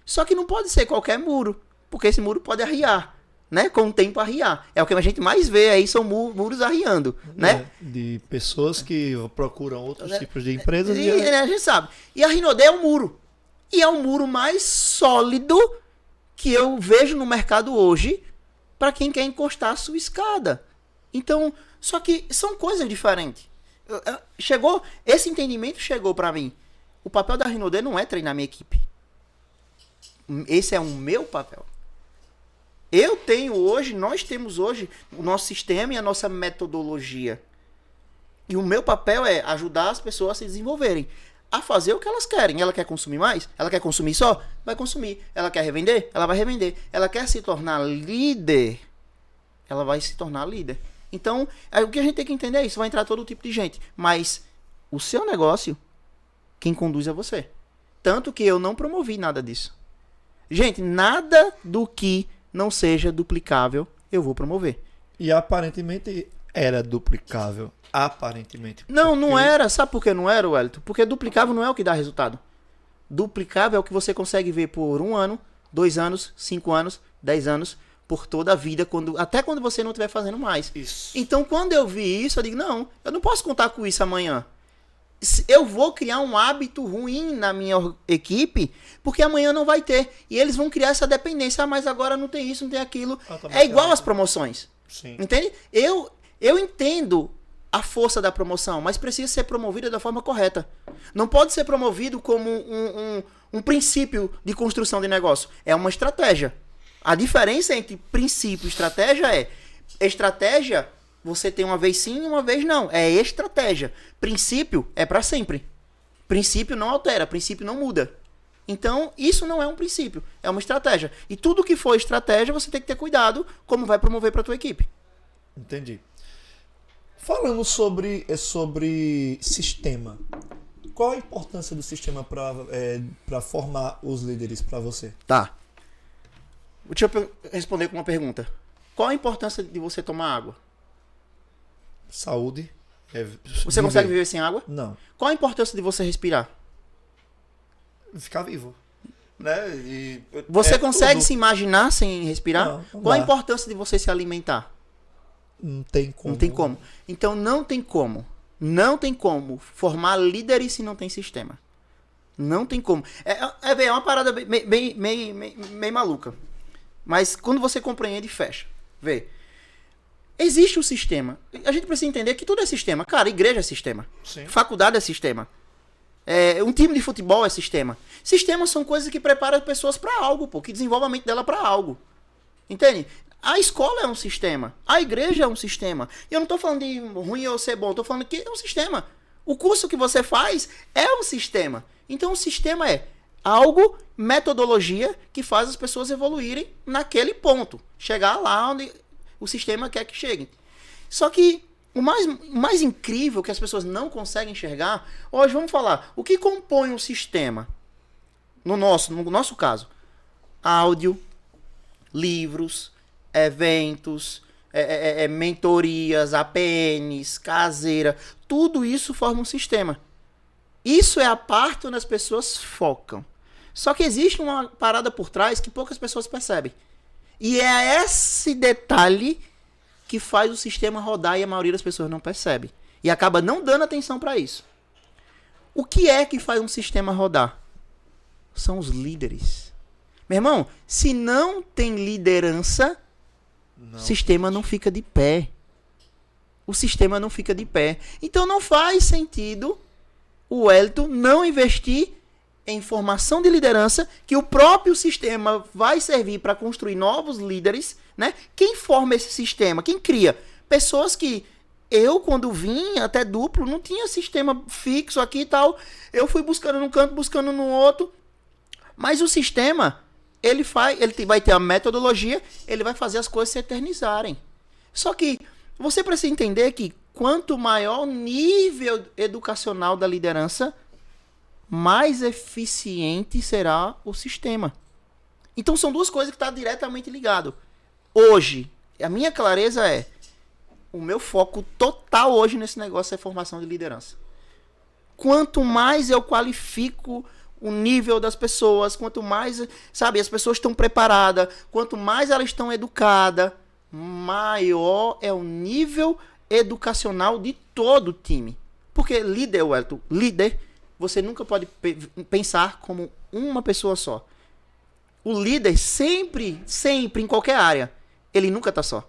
Só que não pode ser qualquer muro, porque esse muro pode arriar, né? Com o tempo arriar. É o que a gente mais vê aí, são muros arriando, né? De pessoas que procuram outros tipos de empresas. A gente sabe. E a Rinode é um muro. E é o muro mais sólido que eu vejo no mercado hoje para quem quer encostar a sua escada. Então, só que são coisas diferentes. Esse entendimento chegou para mim. O papel da Rinode não é treinar minha equipe. Esse é o meu papel. Nós temos hoje o nosso sistema e a nossa metodologia. E o meu papel é ajudar as pessoas a se desenvolverem, a fazer o que elas querem. Ela quer consumir mais? Ela quer consumir só? Vai consumir. Ela quer revender? Ela vai revender. Ela quer se tornar líder? Ela vai se tornar líder. Então, o que a gente tem que entender é isso. Vai entrar todo tipo de gente. Mas o seu negócio, quem conduz é você. Tanto que eu não promovi nada disso. Gente, nada do que não seja duplicável eu vou promover. E aparentemente era duplicável. Aparentemente. Não era. Sabe por que não era, Wellington? Porque duplicável não é o que dá resultado. Duplicável é o que você consegue ver por 1 ano, 2 anos, 5 anos, 10 anos, por toda a vida, até quando você não estiver fazendo mais. Isso. Então, quando eu vi isso, eu digo, não, eu não posso contar com isso amanhã. Eu vou criar um hábito ruim na minha equipe, porque amanhã não vai ter. E eles vão criar essa dependência. Ah, mas agora não tem isso, não tem aquilo. É igual às promoções. Sim. Entende? Eu entendo a força da promoção, mas precisa ser promovida da forma correta. Não pode ser promovido como um princípio de construção de negócio. É uma estratégia. A diferença entre princípio e estratégia é... Estratégia... Você tem uma vez sim e uma vez não. É estratégia. Princípio é para sempre. Princípio não altera, princípio não muda. Então, isso não é um princípio, é uma estratégia. E tudo que for estratégia, você tem que ter cuidado como vai promover para tua equipe. Entendi. Falando sobre sistema, qual a importância do sistema para formar os líderes para você? Tá. Deixa eu responder com uma pergunta. Qual a importância de você tomar água? Saúde. Você consegue viver sem água? Não. Qual a importância de você respirar? Ficar vivo. Né? Você consegue se imaginar sem respirar? Não Qual a dá. importância de você se alimentar? Não tem como. Não tem como. Então não tem como. Não tem como formar líderes se não tem sistema. Não tem como. É uma parada bem maluca. Mas quando você compreende, fecha. Vê. Existe um sistema. A gente precisa entender que tudo é sistema. Cara, igreja é sistema. Sim. Faculdade é sistema. Um time de futebol é sistema. Sistemas são coisas que preparam pessoas para algo, pô, que desenvolvem a mente dela para algo. Entende? A escola é um sistema. A igreja é um sistema. E eu não tô falando de ruim ou ser bom. Eu tô falando que é um sistema. O curso que você faz é um sistema. Então o sistema é algo, metodologia, que faz as pessoas evoluírem naquele ponto. Chegar lá onde o sistema quer que chegue. Só que o mais incrível que as pessoas não conseguem enxergar, hoje vamos falar, o que compõe um sistema? No nosso caso, áudio, livros, eventos, mentorias, APNs, caseira, tudo isso forma um sistema. Isso é a parte onde as pessoas focam. Só que existe uma parada por trás que poucas pessoas percebem. E é esse detalhe que faz o sistema rodar e a maioria das pessoas não percebe. E acaba não dando atenção para isso. O que é que faz um sistema rodar? São os líderes. Meu irmão, se não tem liderança, o sistema não fica de pé. O sistema não fica de pé. Então não faz sentido o Wellington não investir em formação de liderança, que o próprio sistema vai servir para construir novos líderes, né? Quem forma esse sistema? Quem cria? Pessoas que eu, quando vim, até duplo, não tinha sistema fixo aqui e tal. Eu fui buscando num canto, buscando no outro. Mas o sistema, ele vai ter a metodologia, ele vai fazer as coisas se eternizarem. Só que você precisa entender que quanto maior o nível educacional da liderança, mais eficiente será o sistema. Então são duas coisas que estão diretamente ligadas. Hoje, a minha clareza é, o meu foco total hoje nesse negócio é formação de liderança. Quanto mais eu qualifico o nível das pessoas, quanto mais, sabe, as pessoas estão preparadas, quanto mais elas estão educadas, maior é o nível educacional de todo o time. Porque líder, Wellington, líder, você nunca pode pensar como uma pessoa só. O líder sempre, em qualquer área, ele nunca está só.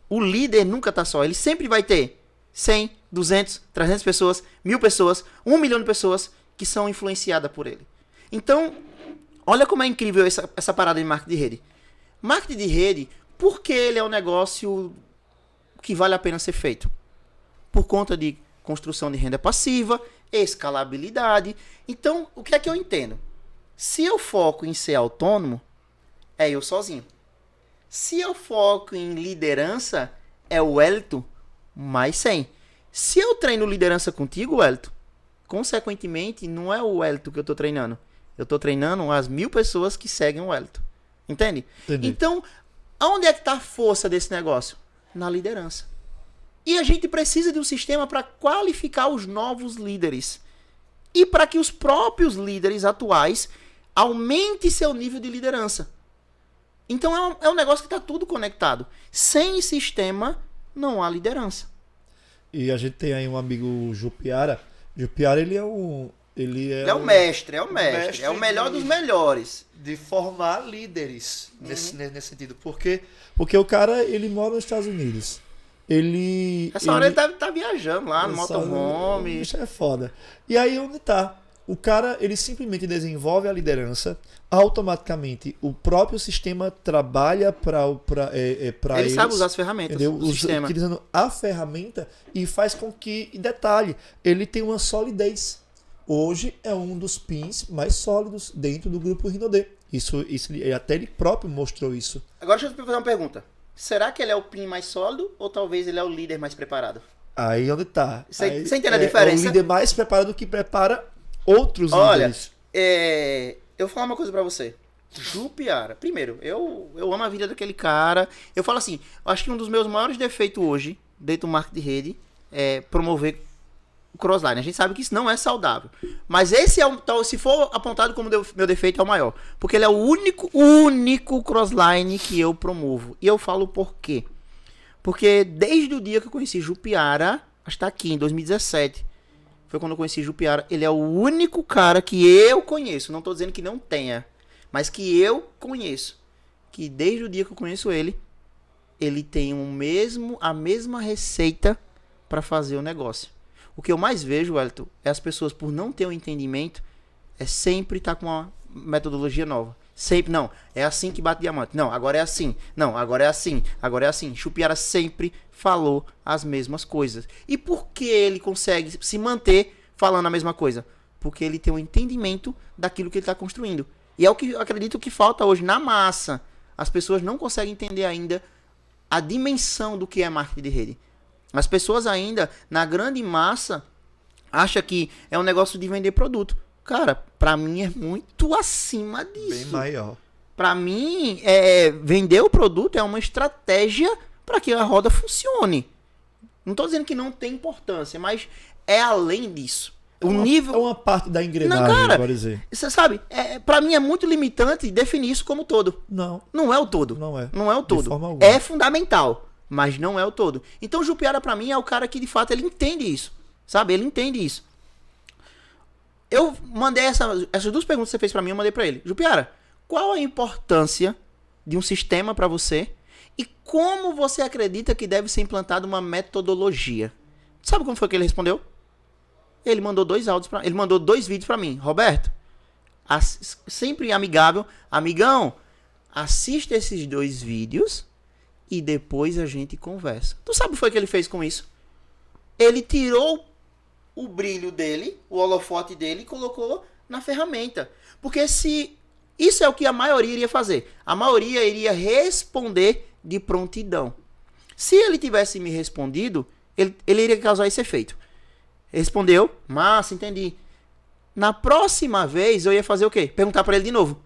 O líder nunca está só. Ele sempre vai ter 100, 200, 300 pessoas, 1000 pessoas, 1 milhão de pessoas que são influenciadas por ele. Então, olha como é incrível essa parada de marketing de rede. Marketing de rede, por que ele é um negócio que vale a pena ser feito? Por conta de construção de renda passiva, escalabilidade. Então, o que é que eu entendo? Se eu foco em ser autônomo, é eu sozinho. Se eu foco em liderança, é o Wellington mais 100. Se eu treino liderança contigo, Wellington, consequentemente, não é o Wellington que eu estou treinando. Eu estou treinando as 1000 pessoas que seguem o Wellington. Entende? Entendi. Então, onde é que está a força desse negócio? Na liderança. E a gente precisa de um sistema para qualificar os novos líderes. E para que os próprios líderes atuais aumentem seu nível de liderança. Então é um negócio que está tudo conectado. Sem sistema, não há liderança. E a gente tem aí um amigo Jupiara. Jupiara, ele é o mestre. É o melhor dos melhores. De formar líderes nesse sentido. Porque o cara, ele mora nos Estados Unidos. Essa hora ele tá viajando lá no motorhome. Isso é foda. E aí onde tá? O cara, ele simplesmente desenvolve a liderança, automaticamente o próprio sistema trabalha para ele sabe usar as ferramentas do sistema. Utilizando a ferramenta e faz com que, detalhe, ele tem uma solidez. Hoje é um dos pins mais sólidos dentro do grupo Rinode. Isso até ele próprio mostrou isso. Agora deixa eu te fazer uma pergunta. Será que ele é o pin mais sólido ou talvez ele é o líder mais preparado? Aí onde tá. Você entende a diferença? É o líder mais preparado que prepara outros líderes. Olha, eu vou falar uma coisa pra você. Jupiara. Primeiro, eu amo a vida daquele cara. Eu falo assim, acho que um dos meus maiores defeitos hoje, dentro do marketing de rede, é promover o crossline. A gente sabe que isso não é saudável. Mas esse se for apontado como meu defeito, é o maior. Porque ele é o único crossline que eu promovo. E eu falo por quê? Porque desde o dia que eu conheci Jupiara, acho que tá aqui, em 2017. Foi quando eu conheci Jupiara. Ele é o único cara que eu conheço. Não tô dizendo que não tenha. Mas que eu conheço. Que desde o dia que eu conheço ele, ele tem a mesma receita para fazer o negócio. O que eu mais vejo, Wellington, é as pessoas, por não ter um entendimento, é sempre estar com uma metodologia nova. Sempre, não, é assim que bate diamante. Não, agora é assim. Não, agora é assim. Agora é assim. Jupiara sempre falou as mesmas coisas. E por que ele consegue se manter falando a mesma coisa? Porque ele tem um entendimento daquilo que ele está construindo. E é o que eu acredito que falta hoje na massa. As pessoas não conseguem entender ainda a dimensão do que é marketing de rede. As pessoas ainda, na grande massa, acham que é um negócio de vender produto. Cara, pra mim é muito acima disso. Bem maior. Pra mim, vender o produto é uma estratégia para que a roda funcione. Não tô dizendo que não tem importância, mas é além disso. É uma parte da engrenagem, não, cara, pode dizer. Você sabe, pra mim é muito limitante definir isso como todo. Não é o todo. Não é. Não é o todo. De forma alguma. É fundamental, mas não é o todo. Então o Jupiara pra mim é o cara que de fato ele entende isso. Sabe? Ele entende isso. Eu mandei essas duas perguntas que você fez pra mim, eu mandei pra ele. Jupiara, qual a importância de um sistema pra você e como você acredita que deve ser implantada uma metodologia? Sabe como foi que ele respondeu? Ele mandou ele mandou 2 vídeos pra mim. Roberto, sempre amigável. Amigão, assista esses 2 vídeos e depois a gente conversa. Tu sabe o que foi que ele fez com isso? Ele tirou o brilho dele, o holofote dele, e colocou na ferramenta. Porque se isso é o que a maioria iria fazer. A maioria iria responder de prontidão. Se ele tivesse me respondido, ele iria causar esse efeito. Respondeu, massa, entendi. Na próxima vez eu ia fazer o quê? Perguntar para ele de novo.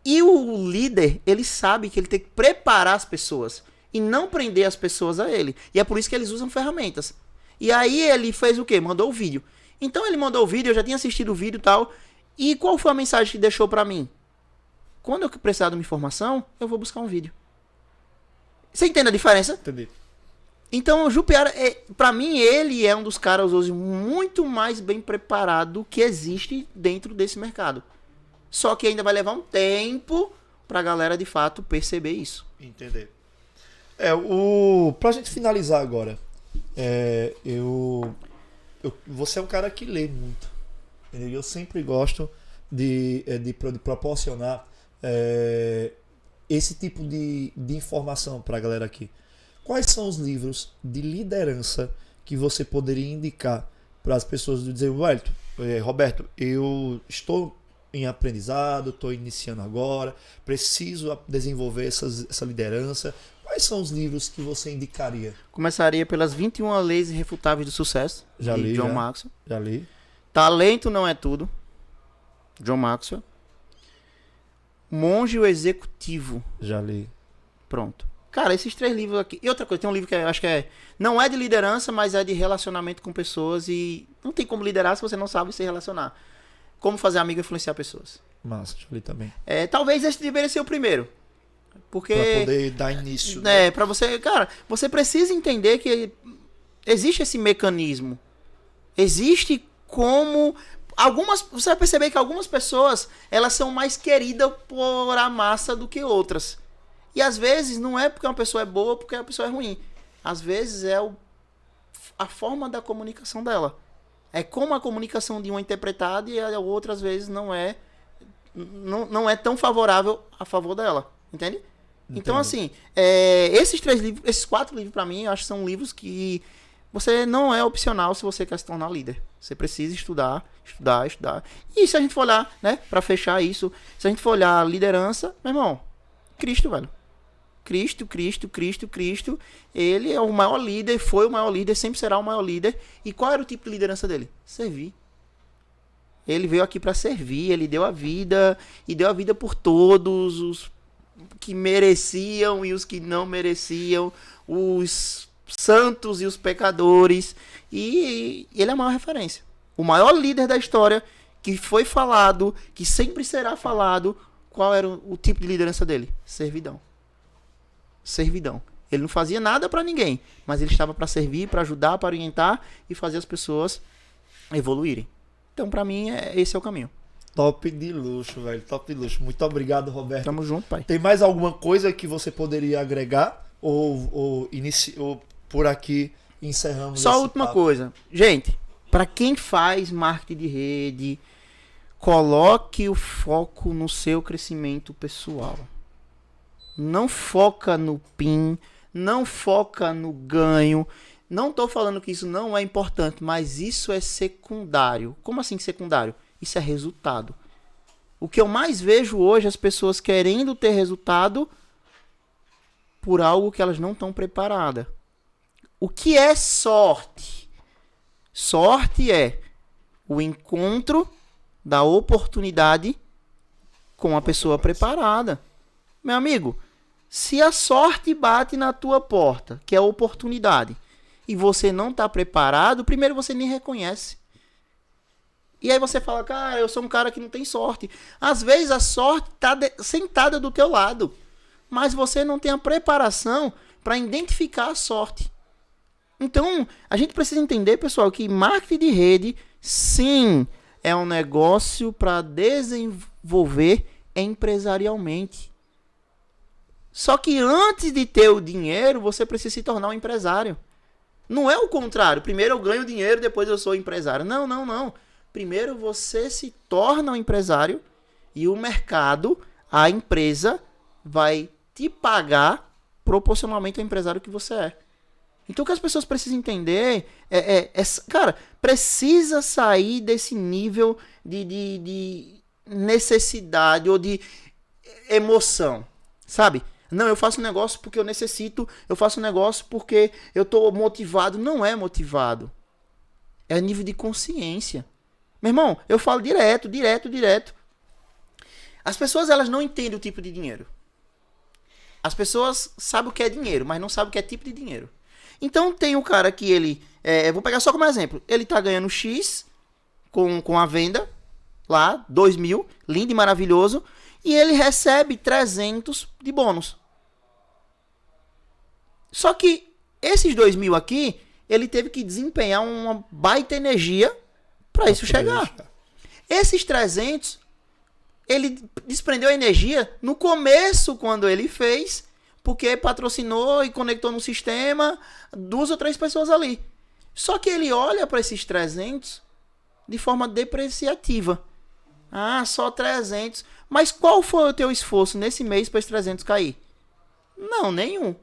E o líder, ele sabe que ele tem que preparar as pessoas e não prender as pessoas a ele. E é por isso que eles usam ferramentas. E aí ele fez o quê? Mandou o vídeo. Então ele mandou o vídeo, eu já tinha assistido o vídeo e tal. E qual foi a mensagem que deixou pra mim? Quando eu precisar de uma informação, eu vou buscar um vídeo. Você entende a diferença? Entendi. Então o Jupiara, pra mim, ele é um dos caras hoje muito mais bem preparado que existe dentro desse mercado. Só que ainda vai levar um tempo pra galera de fato perceber isso. Entender. Pra gente finalizar agora. Você é um cara que lê muito. Entendeu? Eu sempre gosto de proporcionar esse tipo de informação para a galera aqui. Quais são os livros de liderança que você poderia indicar para as pessoas dizer, Roberto, eu estou em aprendizado, estou iniciando agora, preciso desenvolver essa liderança. Quais são os livros que você indicaria? Começaria pelas 21 Leis Irrefutáveis do Sucesso, de John Maxwell. Já li. Talento Não É Tudo, John Maxwell. Monge o Executivo. Já li. Pronto. Cara, esses 3 livros aqui. E outra coisa, tem um livro que eu acho que não é de liderança, mas é de relacionamento com pessoas. E não tem como liderar se você não sabe se relacionar. Como fazer amigo e influenciar pessoas. Massa, já li também. Talvez esse deveria ser o primeiro. Porque, pra poder dar início. Né? Pra você, cara, você precisa entender que existe esse mecanismo. Existe como você vai perceber que algumas pessoas, elas são mais queridas por a massa do que outras. E às vezes não é porque uma pessoa é boa, porque a pessoa é ruim. Às vezes é a forma da comunicação dela. É como a comunicação de uma é interpretada e a outra às vezes não é tão favorável a favor dela. Entende? Então, assim, esses 4 livros, pra mim, eu acho que são livros que você não é opcional se você quer se tornar líder. Você precisa estudar. E se a gente for olhar, né, pra fechar isso, se a gente for olhar a liderança, meu irmão, Cristo, velho. Cristo. Ele é o maior líder, foi o maior líder, sempre será o maior líder. E qual era o tipo de liderança dele? Servir. Ele veio aqui pra servir, ele deu a vida, e deu a vida por todos os que mereciam e os que não mereciam, os santos e os pecadores, e ele é a maior referência, o maior líder da história, que foi falado, que sempre será falado. Qual era o tipo de liderança dele? Servidão. Ele não fazia nada para ninguém, mas ele estava para servir, para ajudar, para orientar e fazer as pessoas evoluírem. Então, para mim, esse é o caminho. Top de luxo, velho. Top de luxo. Muito obrigado, Roberto. Tamo junto, pai. Tem mais alguma coisa que você poderia agregar? Ou por aqui encerramos? Só a esse última papo? coisa. Gente, para quem faz marketing de rede, coloque o foco no seu crescimento pessoal. Não foca no PIN, não foca no ganho. Não estou falando que isso não é importante, mas isso é secundário. Como assim secundário? Isso é resultado. O que eu mais vejo hoje é as pessoas querendo ter resultado por algo que elas não estão preparadas. O que é sorte? Sorte é o encontro da oportunidade com a pessoa preparada. Meu amigo, se a sorte bate na tua porta, que é a oportunidade, e você não está preparado, primeiro você nem reconhece. E aí você fala, cara, eu sou um cara que não tem sorte. Às vezes a sorte está sentada do teu lado, mas você não tem a preparação para identificar a sorte. Então, a gente precisa entender, pessoal, que marketing de rede, sim, é um negócio para desenvolver empresarialmente. Só que antes de ter o dinheiro, você precisa se tornar um empresário. Não é o contrário. Primeiro eu ganho dinheiro, depois eu sou empresário. Não, não, não. Primeiro você se torna um empresário e o mercado, a empresa, vai te pagar proporcionalmente ao empresário que você é. Então o que as pessoas precisam entender cara, precisa sair desse nível de necessidade ou de emoção, sabe? Não, eu faço um negócio porque eu necessito, eu faço um negócio porque eu estou motivado. Não é motivado. É nível de consciência. Meu irmão, eu falo direto. As pessoas, elas não entendem o tipo de dinheiro. As pessoas sabem o que é dinheiro, mas não sabem o que é tipo de dinheiro. Então tem um cara que ele... vou pegar só como exemplo. Ele tá ganhando X com a venda lá, 2.000, lindo e maravilhoso. E ele recebe 300 de bônus. Só que esses 2.000 aqui, ele teve que desempenhar uma baita energia para isso chegar. Esses 300, ele desprendeu energia no começo, quando ele fez, porque patrocinou e conectou no sistema 2 ou 3 pessoas ali. Só que ele olha para esses 300 de forma depreciativa. Ah, só 300. Mas qual foi o teu esforço nesse mês para esses 300 cair? Não, nenhum.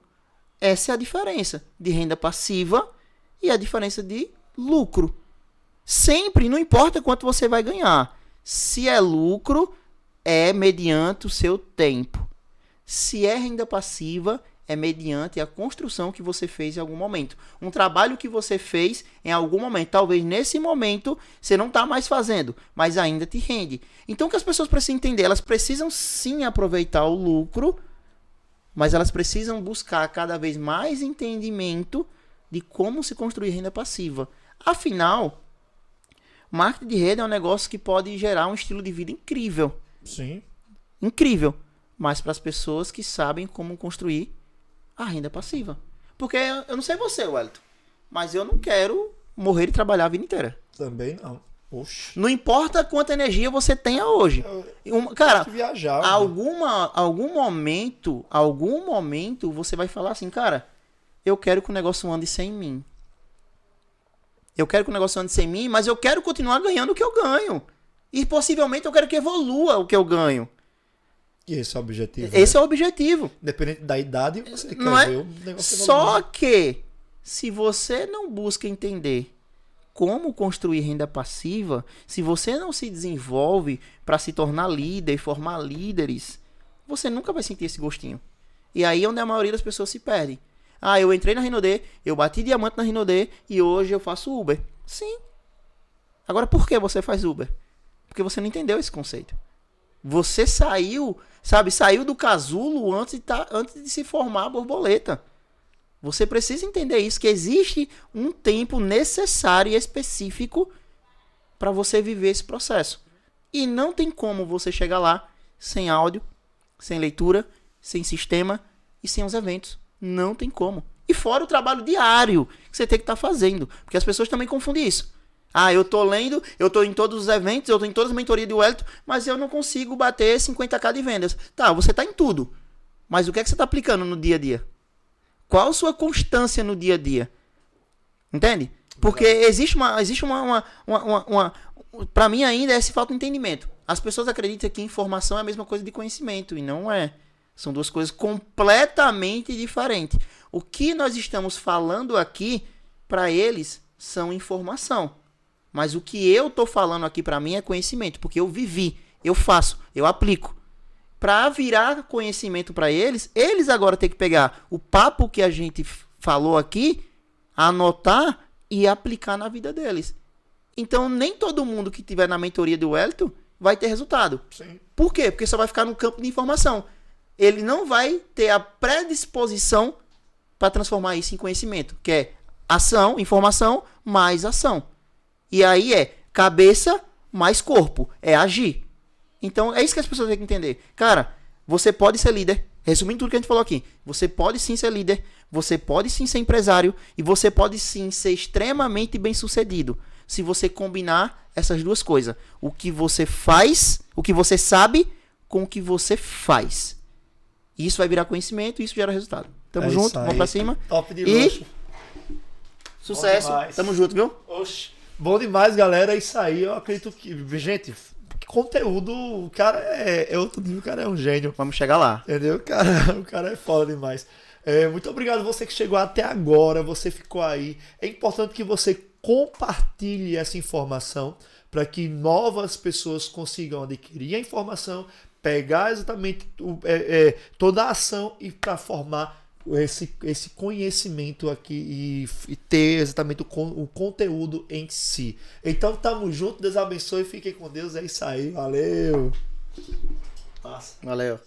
Essa é a diferença de renda passiva e a diferença de lucro. Sempre, não importa quanto você vai ganhar. Se é lucro, é mediante o seu tempo. Se é renda passiva, é mediante a construção que você fez em algum momento. Um trabalho que você fez em algum momento. Talvez nesse momento você não está mais fazendo, mas ainda te rende. Então o que as pessoas precisam entender? Elas precisam sim aproveitar o lucro, mas elas precisam buscar cada vez mais entendimento de como se construir renda passiva. Afinal, marketing de rede é um negócio que pode gerar um estilo de vida incrível. Sim. Incrível. Mas para as pessoas que sabem como construir a renda passiva. Porque eu não sei você, Wellington, mas eu não quero morrer e trabalhar a vida inteira. Também não. Oxe. Não importa quanta energia você tenha hoje. Cara, viajar, algum momento você vai falar assim, cara, eu quero que o negócio ande sem mim. Eu quero que o negócio ande sem mim, mas eu quero continuar ganhando o que eu ganho. E possivelmente eu quero que evolua o que eu ganho. E esse é o objetivo. Esse é o objetivo. Independente da idade, você Não quer é? ver o negócio Só evoluindo. que, se você não busca entender como construir renda passiva, se você não se desenvolve para se tornar líder e formar líderes, você nunca vai sentir esse gostinho. E aí é onde a maioria das pessoas se perde. Ah, eu entrei na Rinode, eu bati diamante na Rinode e hoje eu faço Uber. Sim. Agora, por que você faz Uber? Porque você não entendeu esse conceito. Você saiu do casulo antes de se formar a borboleta. Você precisa entender isso, que existe um tempo necessário e específico para você viver esse processo. E não tem como você chegar lá sem áudio, sem leitura, sem sistema e sem os eventos. Não tem como. E fora o trabalho diário que você tem que estar fazendo. Porque as pessoas também confundem isso. Ah, eu tô lendo, eu tô em todos os eventos, eu tô em todas as mentorias do Wellington, mas eu não consigo bater 50k de vendas. Tá, você tá em tudo. Mas o que é que você tá aplicando no dia a dia? Qual a sua constância no dia a dia? Entende? Porque existe uma para mim ainda esse falta de entendimento. As pessoas acreditam que informação é a mesma coisa de conhecimento, e não é. São duas coisas completamente diferentes. O que nós estamos falando aqui, para eles, são informação. Mas o que eu tô falando aqui para mim é conhecimento, porque eu vivi, eu faço, eu aplico. Para virar conhecimento para eles, eles agora têm que pegar o papo que a gente falou aqui, anotar e aplicar na vida deles. Então, nem todo mundo que tiver na mentoria do Wellington vai ter resultado. Sim. Por quê? Porque só vai ficar no campo de informação. Ele não vai ter a predisposição para transformar isso em conhecimento, que é ação, informação, mais ação. E aí é cabeça mais corpo, é agir. Então, é isso que as pessoas têm que entender. Cara, você pode ser líder. Resumindo tudo que a gente falou aqui. Você pode sim ser líder. Você pode sim ser empresário. E você pode sim ser extremamente bem sucedido. Se você combinar essas duas coisas. O que você faz, o que você sabe, com o que você faz. E isso vai virar conhecimento e isso gera resultado. Tamo junto, vamos pra cima. Top de luxo. Sucesso. Tamo junto, viu? Oxe, bom demais, galera. É isso aí. Eu acredito que, gente, conteúdo, o cara é outro nível, o cara é um gênio. Vamos chegar lá. Entendeu? O cara é foda demais. Muito obrigado você que chegou até agora, você ficou aí. É importante que você compartilhe essa informação para que novas pessoas consigam adquirir a informação, pegar exatamente toda a ação e para formar esse conhecimento aqui e ter exatamente o conteúdo em si. Então tamo junto, Deus abençoe, fiquem com Deus, é isso aí, valeu. Valeu.